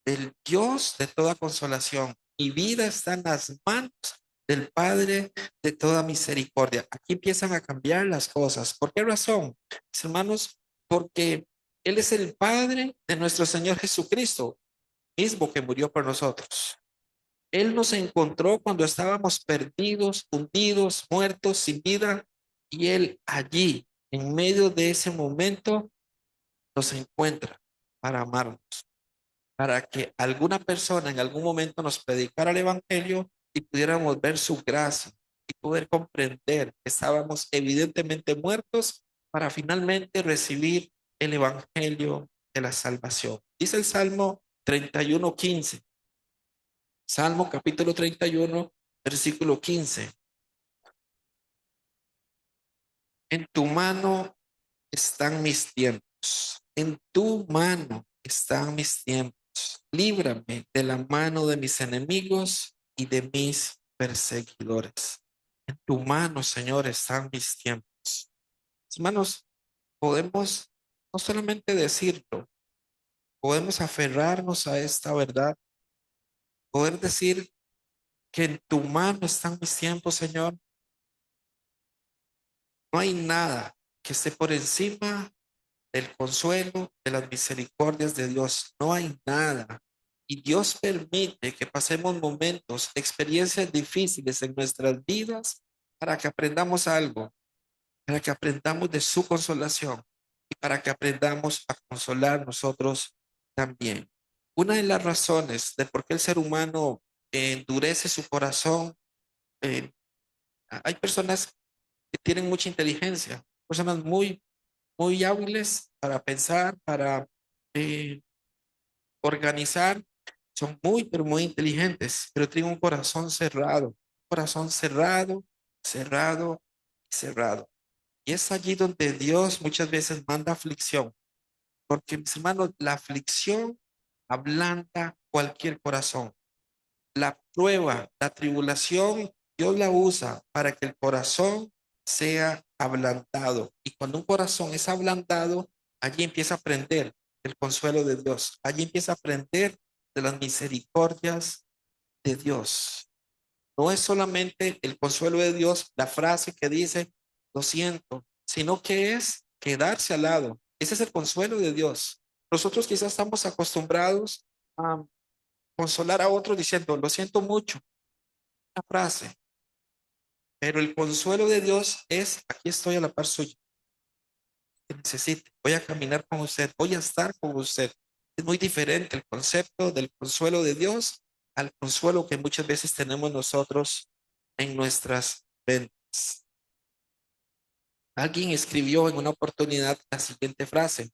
del Dios de toda consolación. Mi vida está en las manos del Padre de toda misericordia. Aquí empiezan a cambiar las cosas. ¿Por qué razón, mis hermanos? Porque Él es el Padre de nuestro Señor Jesucristo, mismo que murió por nosotros. Él nos encontró cuando estábamos perdidos, hundidos, muertos, sin vida, y Él allí, en medio de ese momento, nos encuentra para amarnos, para que alguna persona en algún momento nos predicara el Evangelio y pudiéramos ver su gracia y poder comprender que estábamos evidentemente muertos para finalmente recibir el Evangelio de la salvación. Dice el Salmo 31:15. Salmo capítulo 31, versículo 15. En tu mano están mis tiempos. En tu mano están mis tiempos. Líbrame de la mano de mis enemigos y de mis perseguidores. En tu mano, Señor, están mis tiempos. Hermanos, podemos no solamente decirlo, podemos aferrarnos a esta verdad, poder decir que en tu mano están mis tiempos, Señor. No hay nada que esté por encima del consuelo, de las misericordias de Dios. No hay nada. Y Dios permite que pasemos momentos, experiencias difíciles en nuestras vidas para que aprendamos algo, para que aprendamos de su consolación y para que aprendamos a consolar nosotros también. Una de las razones de por qué el ser humano endurece su corazón, eh, hay personas que tienen mucha inteligencia, personas muy hábiles para pensar, para eh, organizar, son pero muy inteligentes, pero tienen un corazón cerrado, cerrado, cerrado. Y es allí donde Dios muchas veces manda aflicción, porque mis hermanos, la aflicción ablanda cualquier corazón. La prueba, la tribulación, Dios la usa para que el corazón sea ablandado. Y cuando un corazón es ablandado, allí empieza a aprender el consuelo de Dios. Allí empieza a aprender de las misericordias de Dios. No es solamente el consuelo de Dios, la frase que dice, lo siento, sino que es quedarse al lado. Ese es el consuelo de Dios. Nosotros quizás estamos acostumbrados a consolar a otros diciendo, lo siento mucho, una frase, pero el consuelo de Dios es, aquí estoy a la par suya, que necesite, voy a caminar con usted, voy a estar con usted. Es muy diferente el concepto del consuelo de Dios al consuelo que muchas veces tenemos nosotros en nuestras ventas. Alguien escribió en una oportunidad la siguiente frase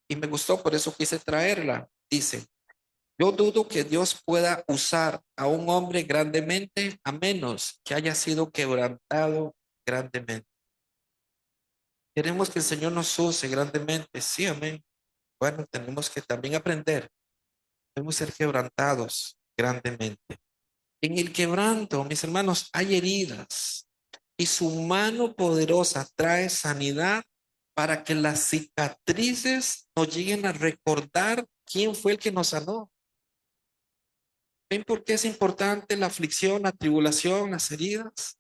y me gustó, por eso quise traerla. Dice, yo dudo que Dios pueda usar a un hombre grandemente a menos que haya sido quebrantado grandemente. Queremos que el Señor nos use grandemente, sí, amén. Bueno, tenemos que también aprender, debemos ser quebrantados grandemente. En el quebranto, mis hermanos, hay heridas y su mano poderosa trae sanidad para que las cicatrices nos lleguen a recordar quién fue el que nos sanó. ¿Ven por qué es importante la aflicción, la tribulación, las heridas?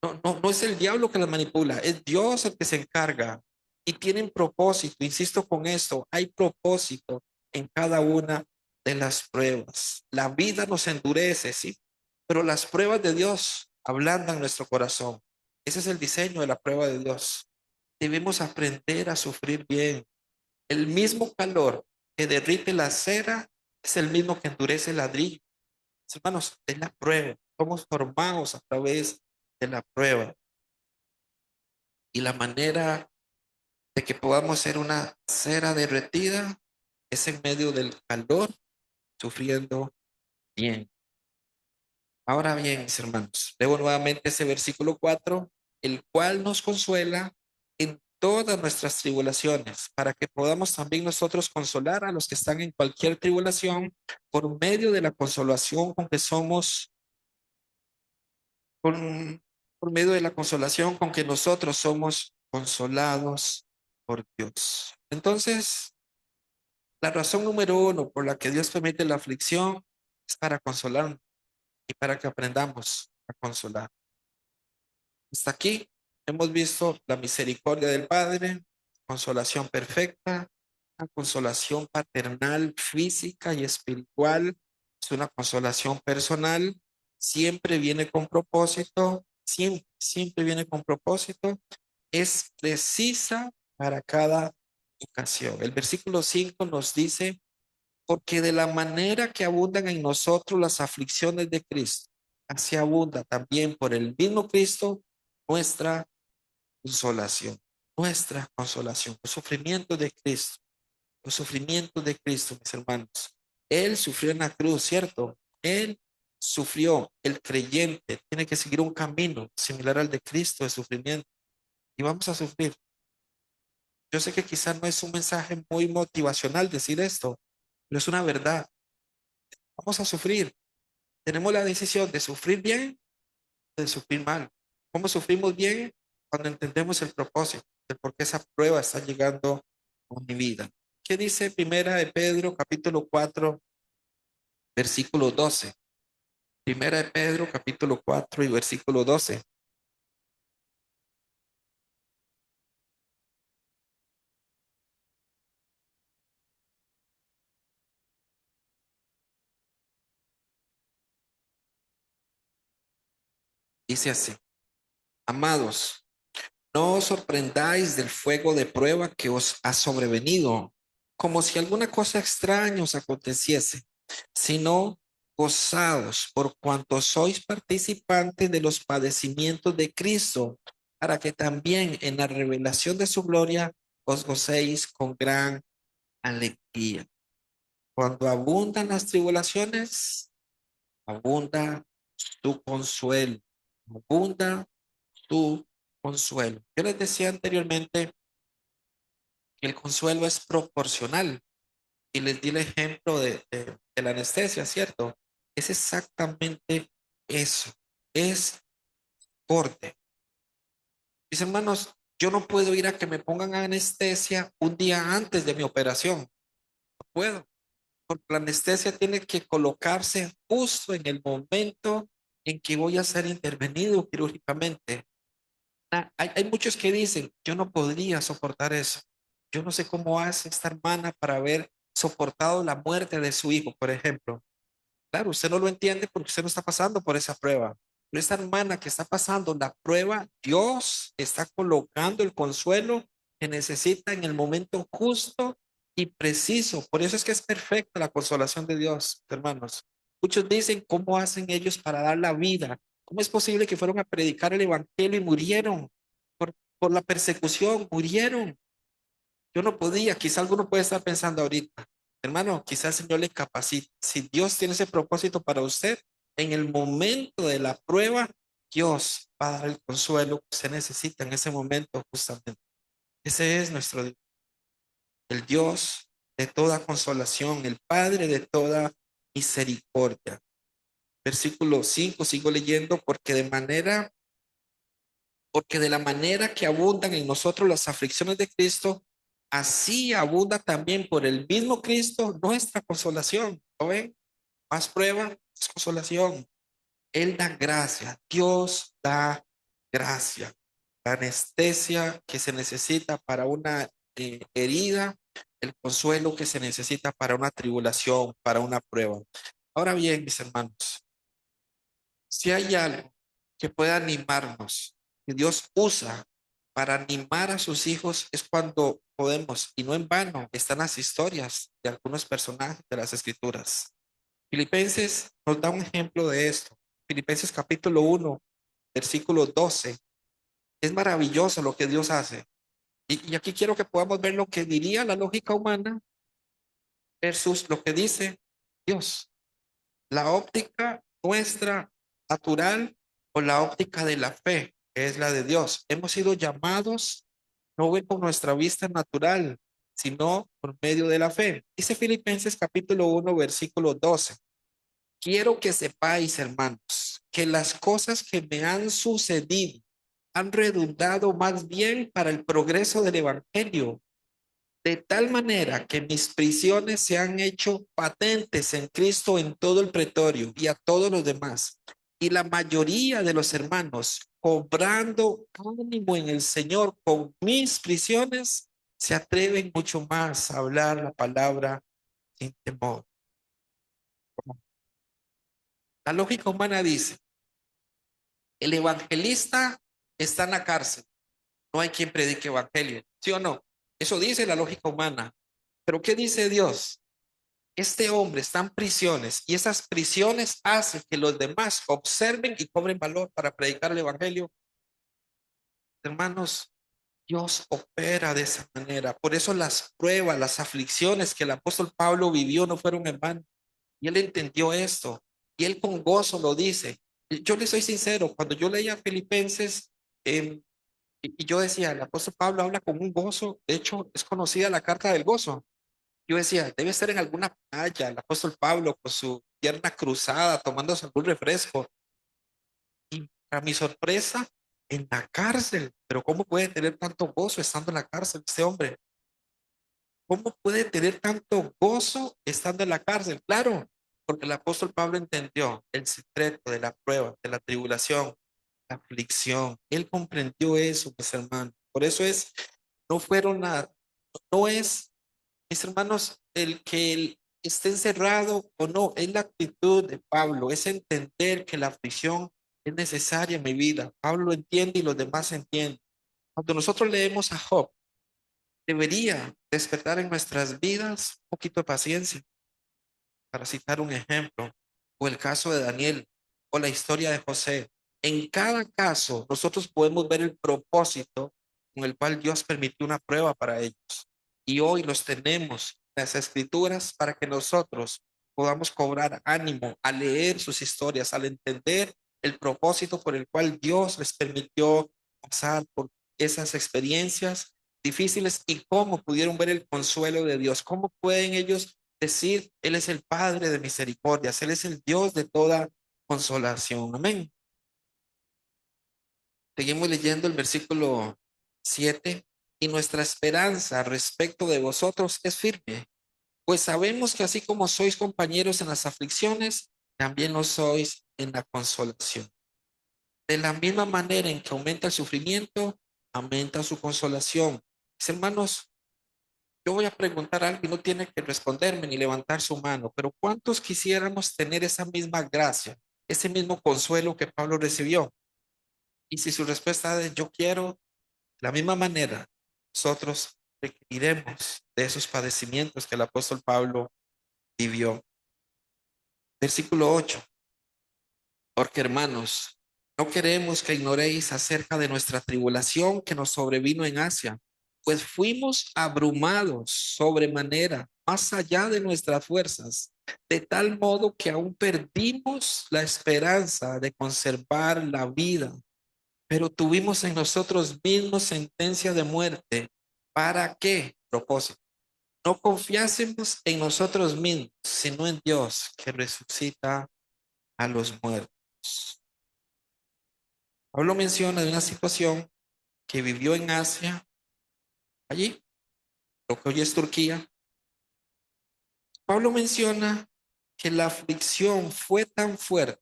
No es el diablo que las manipula, es Dios el que se encarga y tienen propósito. Insisto con esto, hay propósito en cada una de las pruebas. La vida nos endurece, sí, pero las pruebas de Dios ablandan nuestro corazón. Ese es el diseño de la prueba de Dios. Debemos aprender a sufrir bien. El mismo calor que derrite la cera es el mismo que endurece el ladrillo. Hermanos, es la prueba. Somos formados a través de la prueba. Y la manera de que podamos ser una cera derretida es en medio del calor, sufriendo bien. Ahora bien, mis hermanos, leo nuevamente ese versículo 4, el cual nos consuela en todas nuestras tribulaciones, para que podamos también nosotros consolar a los que están en cualquier tribulación por medio de la consolación con que somos, con, por medio de la consolación con que nosotros somos consolados por Dios. Entonces, la razón número uno por la que Dios permite la aflicción es para consolarnos y para que aprendamos a consolar. Hasta aquí hemos visto la misericordia del Padre, consolación perfecta, una consolación paternal, física y espiritual. Es una consolación personal, siempre viene con propósito, siempre viene con propósito, es precisa para cada ocasión. El versículo 5 nos dice, porque de la manera que abundan en nosotros las aflicciones de Cristo, así abunda también por el mismo Cristo nuestra consolación, nuestra consolación, los sufrimientos de Cristo, los sufrimientos de Cristo, mis hermanos. Él sufrió en la cruz, ¿cierto? Él sufrió, el creyente tiene que seguir un camino similar al de Cristo de sufrimiento y vamos a sufrir. Yo sé que quizás no es un mensaje muy motivacional decir esto, pero es una verdad. Vamos a sufrir. Tenemos la decisión de sufrir bien o de sufrir mal. ¿Cómo sufrimos bien? Cuando entendemos el propósito de por qué esa prueba está llegando a mi vida. ¿Qué dice Primera de Pedro, capítulo 4, versículo 12? Primera de Pedro, capítulo 4 y versículo 12. Dice así, amados, no os sorprendáis del fuego de prueba que os ha sobrevenido, como si alguna cosa extraña os aconteciese, sino gozaos por cuanto sois participantes de los padecimientos de Cristo, para que también en la revelación de su gloria os gocéis con gran alegría. Cuando abundan las tribulaciones, abunda tu consuelo, abunda tu consuelo. Yo les decía anteriormente que el consuelo es proporcional y les di el ejemplo de la anestesia, ¿cierto? Es exactamente eso, es corte. Mis hermanos, yo no puedo ir a que me pongan anestesia un día antes de mi operación, no puedo, porque la anestesia tiene que colocarse justo en el momento en que voy a ser intervenido quirúrgicamente. Hay muchos que dicen, yo no podría soportar eso. Yo no sé cómo hace esta hermana para haber soportado la muerte de su hijo, por ejemplo. Claro, usted no lo entiende porque usted no está pasando por esa prueba. Pero esta hermana que está pasando la prueba, Dios está colocando el consuelo que necesita en el momento justo y preciso. Por eso es que es perfecta la consolación de Dios, hermanos. Muchos dicen, ¿cómo hacen ellos para dar la vida? ¿Cómo es posible que fueron a predicar el evangelio y murieron por la persecución? Murieron. Yo no podía, quizá alguno puede estar pensando ahorita, hermano, quizá el Señor le capacite. Si Dios tiene ese propósito para usted, en el momento de la prueba, Dios va a dar el consuelo que se necesita en ese momento justamente. Ese es nuestro Dios, el Dios de toda consolación, el Padre de toda misericordia. Versículo 5, sigo leyendo, porque de la manera que abundan en nosotros las aflicciones de Cristo, así abunda también por el mismo Cristo nuestra consolación. ¿Lo ven? Más prueba, más consolación. Él da gracia, Dios da gracia. La anestesia que se necesita para una herida, el consuelo que se necesita para una tribulación, para una prueba. Ahora bien, mis hermanos, si hay algo que pueda animarnos, que Dios usa para animar a sus hijos, es cuando podemos, y no en vano, están las historias de algunos personajes de las Escrituras. Filipenses nos da un ejemplo de esto. Filipenses capítulo 1, versículo 12. Es maravilloso lo que Dios hace. Y aquí quiero que podamos ver lo que diría la lógica humana versus lo que dice Dios. La óptica nuestra natural o la óptica de la fe, que es la de Dios. Hemos sido llamados no ver con nuestra vista natural, sino por medio de la fe. Dice Filipenses capítulo 1, versículo 12. Quiero que sepáis, hermanos, que las cosas que me han sucedido han redundado más bien para el progreso del evangelio, de tal manera que mis prisiones se han hecho patentes en Cristo en todo el pretorio y a todos los demás. Y la mayoría de los hermanos, cobrando ánimo en el Señor con mis prisiones, se atreven mucho más a hablar la palabra sin temor. La lógica humana dice, el evangelista está en la cárcel, no hay quien predique evangelio, ¿sí o no? Eso dice la lógica humana. Pero ¿qué dice Dios? Este hombre está en prisiones y esas prisiones hacen que los demás observen y cobren valor para predicar el evangelio. Hermanos, Dios opera de esa manera. Por eso las pruebas, las aflicciones que el apóstol Pablo vivió no fueron en vano. Y él entendió esto y él con gozo lo dice. Yo le soy sincero, cuando yo leía Filipenses, y yo decía, el apóstol Pablo habla con un gozo, de hecho es conocida la carta del gozo. Yo decía, debe estar en alguna playa, el apóstol Pablo con su pierna cruzada, tomándose algún refresco. Y para mi sorpresa, en la cárcel. Pero ¿cómo puede tener tanto gozo estando en la cárcel este hombre? ¿Cómo puede tener tanto gozo estando en la cárcel? Claro, porque el apóstol Pablo entendió el secreto de la prueba, de la tribulación, la aflicción. Él comprendió eso, mis hermanos. Por eso es, no fueron nada, no es, mis hermanos, el que él esté encerrado o no, es la actitud de Pablo, es entender que la aflicción es necesaria en mi vida. Pablo lo entiende y los demás entienden. Cuando nosotros leemos a Job, debería despertar en nuestras vidas un poquito de paciencia, para citar un ejemplo, o el caso de Daniel, o la historia de José. En cada caso, nosotros podemos ver el propósito con el cual Dios permitió una prueba para ellos. Y hoy los tenemos en las escrituras para que nosotros podamos cobrar ánimo al leer sus historias, al entender el propósito por el cual Dios les permitió pasar por esas experiencias difíciles y cómo pudieron ver el consuelo de Dios, cómo pueden ellos decir, Él es el Padre de misericordias, Él es el Dios de toda consolación. Amén. Seguimos leyendo el versículo 7. Y nuestra esperanza respecto de vosotros es firme, pues sabemos que así como sois compañeros en las aflicciones, también lo sois en la consolación. De la misma manera en que aumenta el sufrimiento, aumenta su consolación. Mis hermanos, yo voy a preguntar algo y no tiene que responderme ni levantar su mano, pero ¿cuántos quisiéramos tener esa misma gracia, ese mismo consuelo que Pablo recibió? Y si su respuesta es yo quiero, de la misma manera, nosotros requeriremos de esos padecimientos que el apóstol Pablo vivió. Versículo 8. Porque hermanos, no queremos que ignoréis acerca de nuestra tribulación que nos sobrevino en Asia, pues fuimos abrumados sobremanera, más allá de nuestras fuerzas, de tal modo que aún perdimos la esperanza de conservar la vida, pero tuvimos en nosotros mismos sentencia de muerte. ¿Para qué propósito? No confiásemos en nosotros mismos, sino en Dios que resucita a los muertos. Pablo menciona de una situación que vivió en Asia, allí, lo que hoy es Turquía. Pablo menciona que la aflicción fue tan fuerte,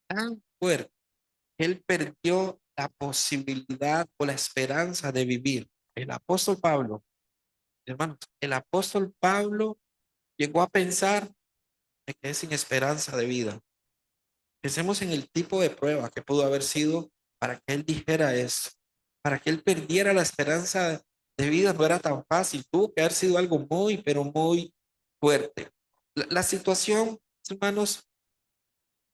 que él perdió la posibilidad o la esperanza de vivir. El apóstol Pablo, hermanos, el apóstol Pablo llegó a pensar que es sin esperanza de vida. Pensemos en el tipo de prueba que pudo haber sido para que él dijera eso, para que él perdiera la esperanza de vida no era tan fácil, tuvo que haber sido algo muy, pero muy fuerte. La situación, hermanos,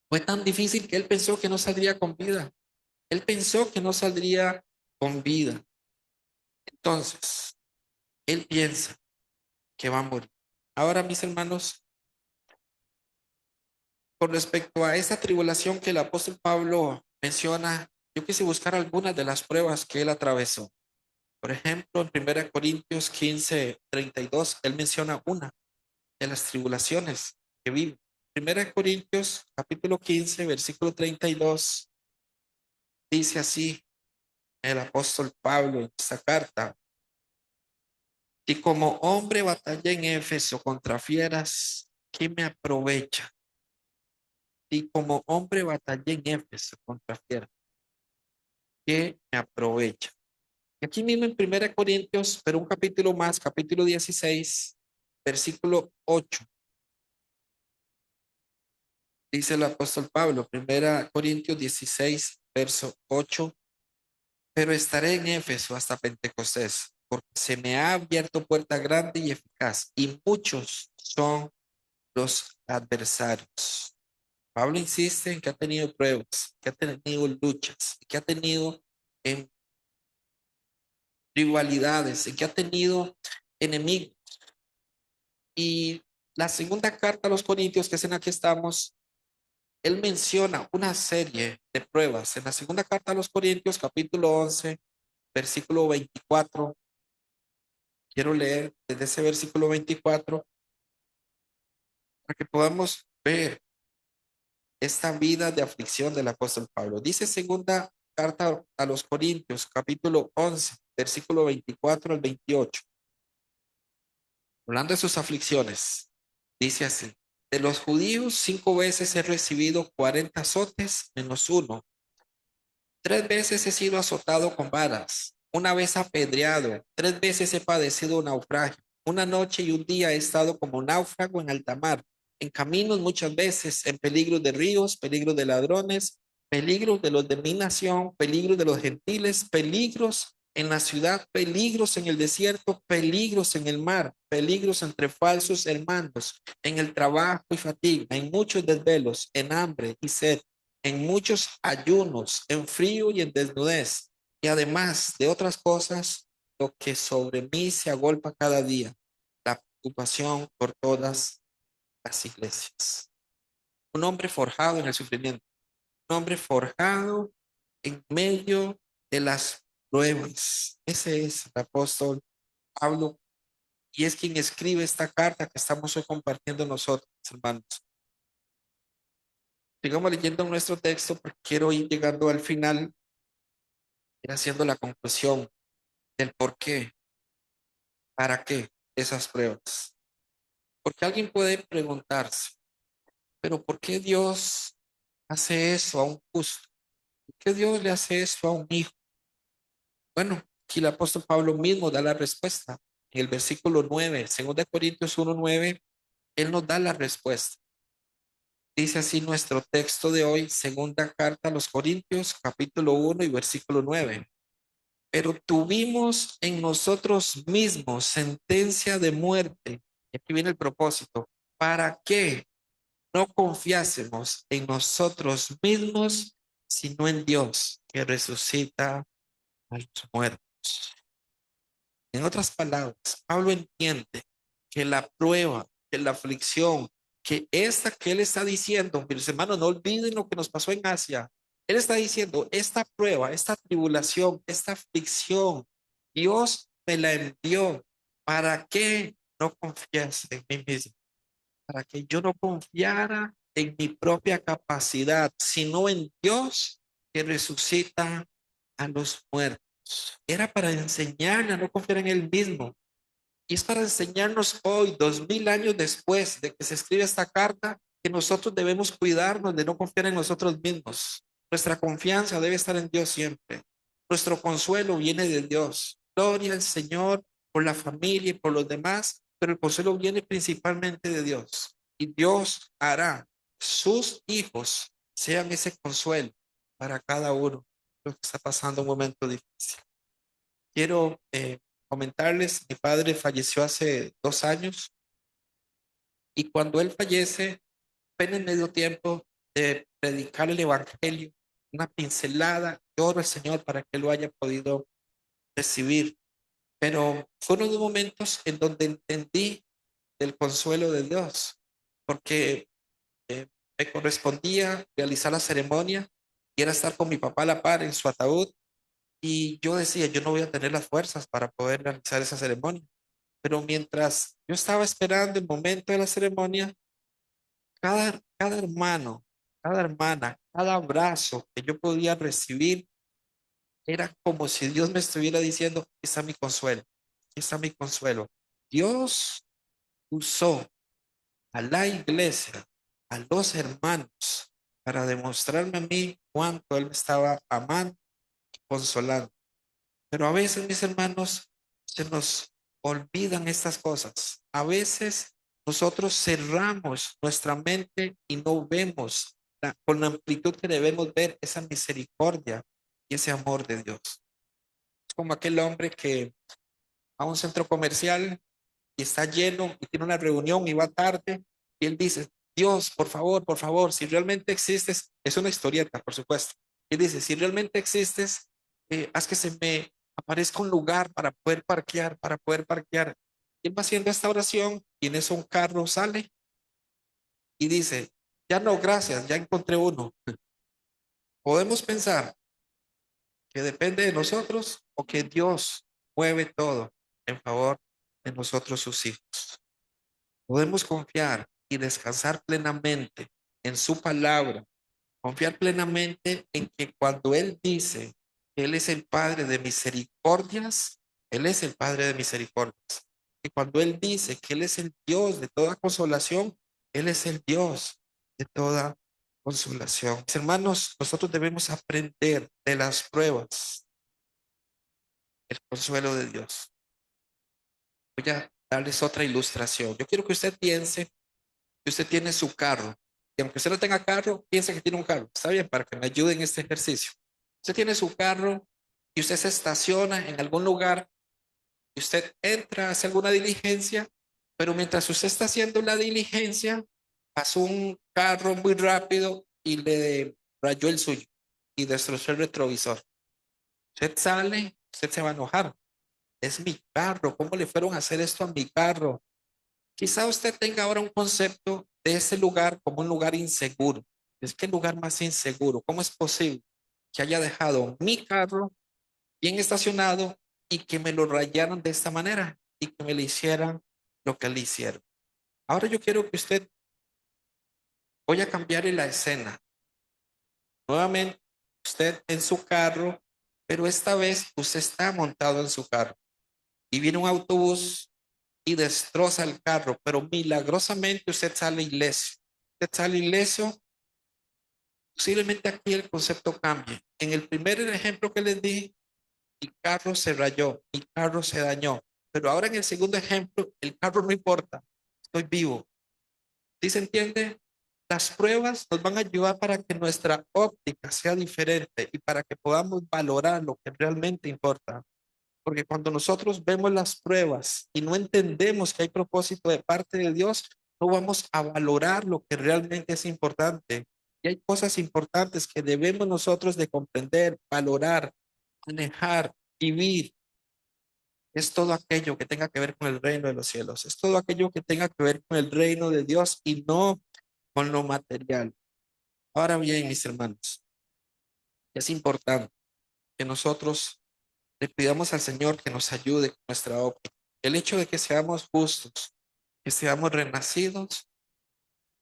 fue tan difícil que él pensó que no saldría con vida. Él pensó que no saldría con vida. Entonces, él piensa que va a morir. Ahora, mis hermanos, con respecto a esa tribulación que el apóstol Pablo menciona, yo quise buscar algunas de las pruebas que él atravesó. Por ejemplo, en 1 Corintios 15:32, él menciona una de las tribulaciones que vive. 1 Corintios capítulo 15, versículo 32, dice así el apóstol Pablo en esta carta: y como hombre batallé en Éfeso contra fieras, ¿qué me aprovecha? Y como hombre batallé en Éfeso contra fieras, ¿qué me aprovecha? Y aquí mismo en 1 Corintios, pero un capítulo más, capítulo 16, versículo 8, dice el apóstol Pablo, 1 Corintios 16, verso 8: pero estaré en Éfeso hasta Pentecostés, porque se me ha abierto puerta grande y eficaz, y muchos son los adversarios. Pablo insiste en que ha tenido pruebas, que ha tenido luchas, que ha tenido en rivalidades, que ha tenido enemigos. Y la segunda carta a los Corintios, que es en la que estamos, él menciona una serie de pruebas. En la segunda carta a los Corintios, capítulo 11, versículo 24, quiero leer desde ese versículo 24 para que podamos ver esta vida de aflicción del apóstol Pablo. Dice segunda carta a los Corintios, capítulo 11, versículo 24 al 28, hablando de sus aflicciones. Dice así: de los judíos 5 veces he recibido 40 azotes menos uno. 3 veces he sido azotado con varas, una vez apedreado, 3 veces he padecido un naufragio. Una noche y un día he estado como náufrago en alta mar, en caminos muchas veces, en peligro de ríos, peligro de ladrones, peligros de los de mi nación, peligros de los gentiles, peligros en la ciudad, peligros en el desierto, peligros en el mar, peligros entre falsos hermanos, en el trabajo y fatiga, en muchos desvelos, en hambre y sed, en muchos ayunos, en frío y en desnudez, y además de otras cosas, lo que sobre mí se agolpa cada día, la preocupación por todas las iglesias. Un hombre forjado en el sufrimiento, un hombre forjado en medio de las pruebas. Ese es el apóstol Pablo, y es quien escribe esta carta que estamos hoy compartiendo nosotros, hermanos. Sigamos leyendo nuestro texto porque quiero ir llegando al final, ir haciendo la conclusión del por qué, para qué esas pruebas. Porque alguien puede preguntarse, pero ¿por qué Dios hace eso a un justo? ¿Por qué Dios le hace eso a un hijo? Bueno, aquí el apóstol Pablo mismo da la respuesta. En el versículo 9, 2 Corintios 1:9, él nos da la respuesta. Dice así nuestro texto de hoy, segunda carta a los Corintios, capítulo 1 y versículo 9: pero tuvimos en nosotros mismos sentencia de muerte. Y aquí viene el propósito: para que no confiásemos en nosotros mismos, sino en Dios que resucita a los muertos. En otras palabras, Pablo entiende que la prueba, que la aflicción, que esta que él está diciendo, mis hermanos, no olviden lo que nos pasó en Asia. Él está diciendo, esta prueba, esta tribulación, esta aflicción, Dios me la envió para que no confiase en mí mismo, para que yo no confiara en mi propia capacidad, sino en Dios que resucita a los muertos. Era para enseñarle a no confiar en él mismo. Y es para enseñarnos hoy, 2000 años después de que se escribe esta carta, que nosotros debemos cuidarnos de no confiar en nosotros mismos. Nuestra confianza debe estar en Dios siempre. Nuestro consuelo viene de Dios. Gloria al Señor por la familia y por los demás, pero el consuelo viene principalmente de Dios. Y Dios hará sus hijos sean ese consuelo para cada uno, lo que está pasando un momento difícil. Quiero comentarles, mi padre falleció hace 2 años y cuando él fallece, apenas me dio tiempo de predicar el evangelio, una pincelada, yo oro al Señor para que lo haya podido recibir, pero fueron los momentos en donde entendí el consuelo de Dios, porque me correspondía realizar la ceremonia y era estar con mi papá a la par en su ataúd. Y yo decía, yo no voy a tener las fuerzas para poder realizar esa ceremonia. Pero mientras yo estaba esperando el momento de la ceremonia, cada hermano, cada hermana, cada abrazo que yo podía recibir era como si Dios me estuviera diciendo, aquí está mi consuelo, aquí está mi consuelo. Dios usó a la iglesia, a los hermanos, para demostrarme a mí cuánto Él me estaba amando y consolando. Pero a veces, mis hermanos, se nos olvidan estas cosas. A veces nosotros cerramos nuestra mente y no vemos con la amplitud que debemos ver esa misericordia y ese amor de Dios. Es como aquel hombre que va a un centro comercial y está lleno y tiene una reunión y va tarde y él dice, Dios, por favor, si realmente existes, es una historieta, por supuesto. Y dice, si realmente existes, haz que se me aparezca un lugar para poder parquear, para poder parquear. Y él va haciendo esta oración y en eso un carro sale y dice, ya no, gracias, ya encontré uno. Podemos pensar que depende de nosotros o que Dios mueve todo en favor de nosotros sus hijos. Podemos confiar y descansar plenamente en su palabra, confiar plenamente en que cuando Él dice que Él es el Padre de misericordias, Él es el Padre de misericordias. Y cuando Él dice que Él es el Dios de toda consolación, Él es el Dios de toda consolación. Mis hermanos, nosotros debemos aprender de las pruebas el consuelo de Dios. Voy a darles otra ilustración. Yo quiero que usted piense que usted tiene su carro. Y aunque usted no tenga carro, piense que tiene un carro. Está bien, para que me ayude en este ejercicio. Usted tiene su carro y usted se estaciona en algún lugar y usted entra, hace alguna diligencia, pero mientras usted está haciendo la diligencia, pasó un carro muy rápido y le rayó el suyo y destrozó el retrovisor. Usted sale, usted se va a enojar. Es mi carro, ¿cómo le fueron a hacer esto a mi carro? Quizá usted tenga ahora un concepto de ese lugar como un lugar inseguro. Es que el lugar más inseguro. ¿Cómo es posible que haya dejado mi carro bien estacionado y que me lo rayaran de esta manera y que me le hicieran lo que le hicieron? Ahora yo quiero que usted, voy a cambiar la escena. Nuevamente, usted en su carro, pero esta vez usted está montado en su carro y viene un autobús y destroza el carro, pero milagrosamente usted sale ileso. Usted sale ileso. Posiblemente aquí el concepto cambie. En el primer ejemplo que les di, mi carro se rayó, mi carro se dañó, pero ahora en el segundo ejemplo, el carro no importa, estoy vivo. ¿Sí se entiende? Las pruebas nos van a ayudar para que nuestra óptica sea diferente y para que podamos valorar lo que realmente importa. Porque cuando nosotros vemos las pruebas y no entendemos que hay propósito de parte de Dios, no vamos a valorar lo que realmente es importante. Y hay cosas importantes que debemos nosotros de comprender, valorar, manejar, vivir. Es todo aquello que tenga que ver con el reino de los cielos. Es todo aquello que tenga que ver con el reino de Dios y no con lo material. Ahora bien, mis hermanos, es importante que nosotros le pidamos al Señor que nos ayude con nuestra óptica. El hecho de que seamos justos, que seamos renacidos,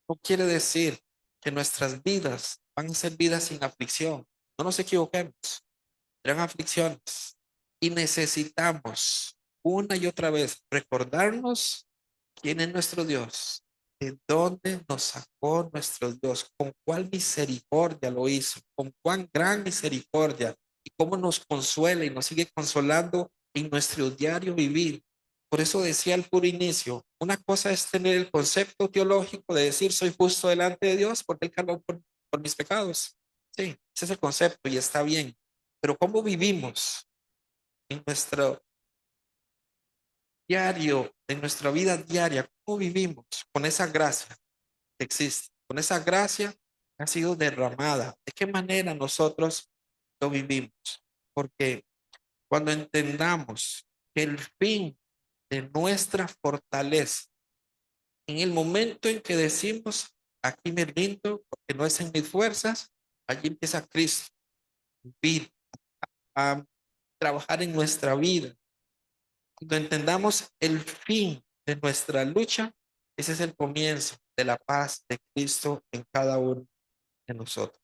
no quiere decir que nuestras vidas van a ser vidas sin aflicción. No nos equivoquemos, serán aflicciones. Y necesitamos una y otra vez recordarnos quién es nuestro Dios, de dónde nos sacó nuestro Dios, con cuál misericordia lo hizo, con cuán gran misericordia y cómo nos consuela y nos sigue consolando en nuestro diario vivir. Por eso decía al puro inicio, una cosa es tener el concepto teológico de decir soy justo delante de Dios porque Él cargó por mis pecados. Sí, ese es el concepto y está bien. Pero ¿cómo vivimos en nuestro diario, en nuestra vida diaria, cómo vivimos con esa gracia que existe, con esa gracia que ha sido derramada. ¿De qué manera nosotros lo vivimos? Porque cuando entendamos que el fin de nuestra fortaleza, en el momento en que decimos, aquí me rindo, porque no es en mis fuerzas, allí empieza Cristo a vivir, a trabajar en nuestra vida. Cuando entendamos el fin de nuestra lucha, ese es el comienzo de la paz de Cristo en cada uno de nosotros.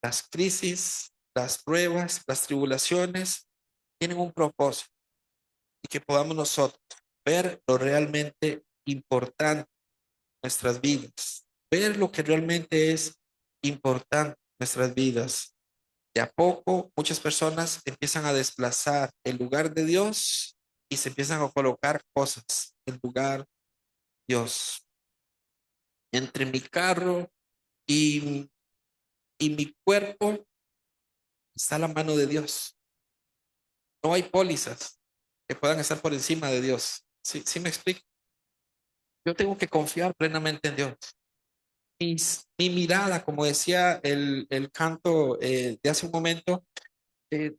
Las crisis, las pruebas, las tribulaciones tienen un propósito y que podamos nosotros ver lo realmente importante en nuestras vidas, ver lo que realmente es importante en nuestras vidas. De a poco, muchas personas empiezan a desplazar el lugar de Dios y se empiezan a colocar cosas en lugar de Dios. Entre mi carro y, y mi cuerpo está la mano de Dios. No hay pólizas que puedan estar por encima de Dios. ¿Sí, sí me explico? Yo tengo que confiar plenamente en Dios. Mi mirada, como decía el canto de hace un momento,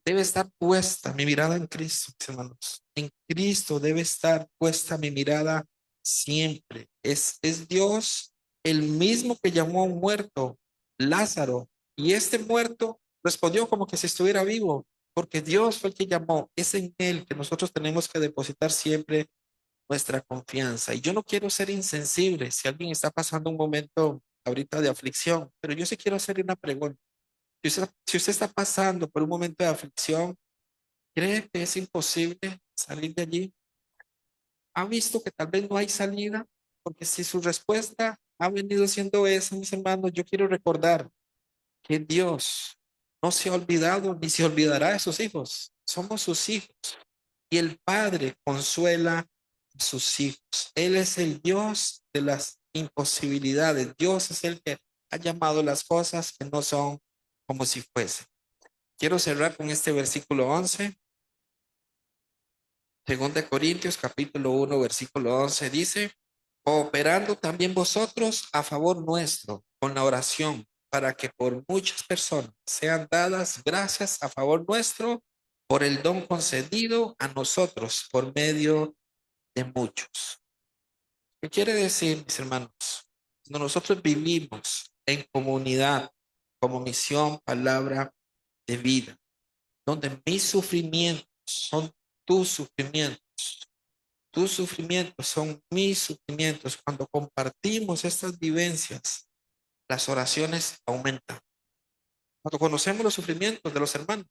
debe estar puesta mi mirada en Cristo, mis hermanos. En Cristo debe estar puesta mi mirada siempre. Es Dios el mismo que llamó a un muerto, Lázaro, y este muerto respondió como que si estuviera vivo, porque Dios fue el que llamó. Es en Él que nosotros tenemos que depositar siempre nuestra confianza. Y yo no quiero ser insensible si alguien está pasando un momento ahorita de aflicción, pero yo sí quiero hacerle una pregunta. Si usted está pasando por un momento de aflicción, ¿cree que es imposible salir de allí? ¿Ha visto que tal vez no hay salida? Porque si su respuesta ha venido siendo esa, mis hermanos, yo quiero recordar que Dios no se ha olvidado ni se olvidará de sus hijos. Somos sus hijos y el Padre consuela a sus hijos. Él es el Dios de las imposibilidades. Dios es el que ha llamado las cosas que no son como si fuesen. Quiero cerrar con este versículo 11. Según de Corintios capítulo 1 versículo 11 dice, cooperando también vosotros a favor nuestro con la oración, para que por muchas personas sean dadas gracias a favor nuestro por el don concedido a nosotros por medio de muchos. ¿Qué quiere decir, mis hermanos? Cuando nosotros vivimos en comunidad como misión, palabra de vida, donde mis sufrimientos son tus sufrimientos, tus sufrimientos son mis sufrimientos. Cuando compartimos estas vivencias, las oraciones aumentan. Cuando conocemos los sufrimientos de los hermanos,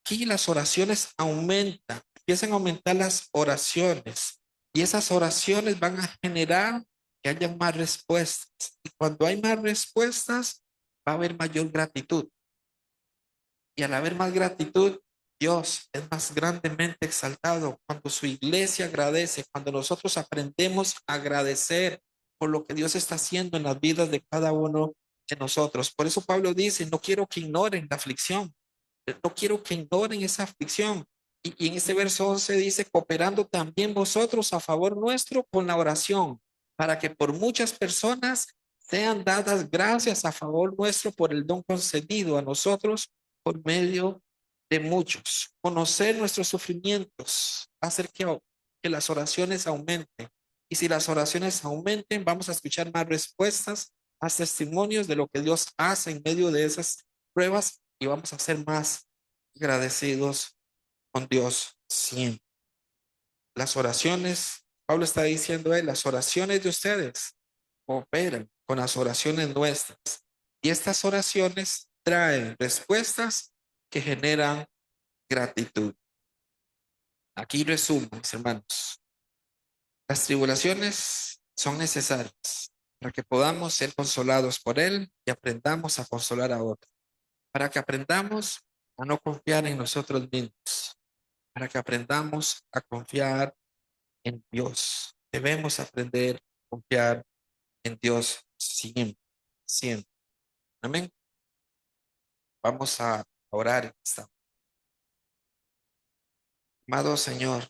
aquí las oraciones aumentan, empiezan a aumentar las oraciones y esas oraciones van a generar que haya más respuestas. Y cuando hay más respuestas, va a haber mayor gratitud. Y al haber más gratitud, Dios es más grandemente exaltado cuando su iglesia agradece, cuando nosotros aprendemos a agradecer por lo que Dios está haciendo en las vidas de cada uno de nosotros. Por eso Pablo dice, no quiero que ignoren la aflicción, no quiero que ignoren esa aflicción. Y en este verso 11 dice, cooperando también vosotros a favor nuestro con la oración, para que por muchas personas sean dadas gracias a favor nuestro por el don concedido a nosotros por medio de muchos. Conocer nuestros sufrimientos va a hacer que las oraciones aumenten. Y si las oraciones aumenten, vamos a escuchar más respuestas, más testimonios de lo que Dios hace en medio de esas pruebas y vamos a ser más agradecidos con Dios siempre. Las oraciones, Pablo está diciendo, las oraciones de ustedes cooperan con las oraciones nuestras. Y estas oraciones traen respuestas que generan gratitud. Aquí resumo, mis hermanos. Las tribulaciones son necesarias para que podamos ser consolados por Él y aprendamos a consolar a otros. Para que aprendamos a no confiar en nosotros mismos. Para que aprendamos a confiar en Dios. Debemos aprender a confiar en Dios siempre, siempre. Amén. Vamos a orar. Amado Señor,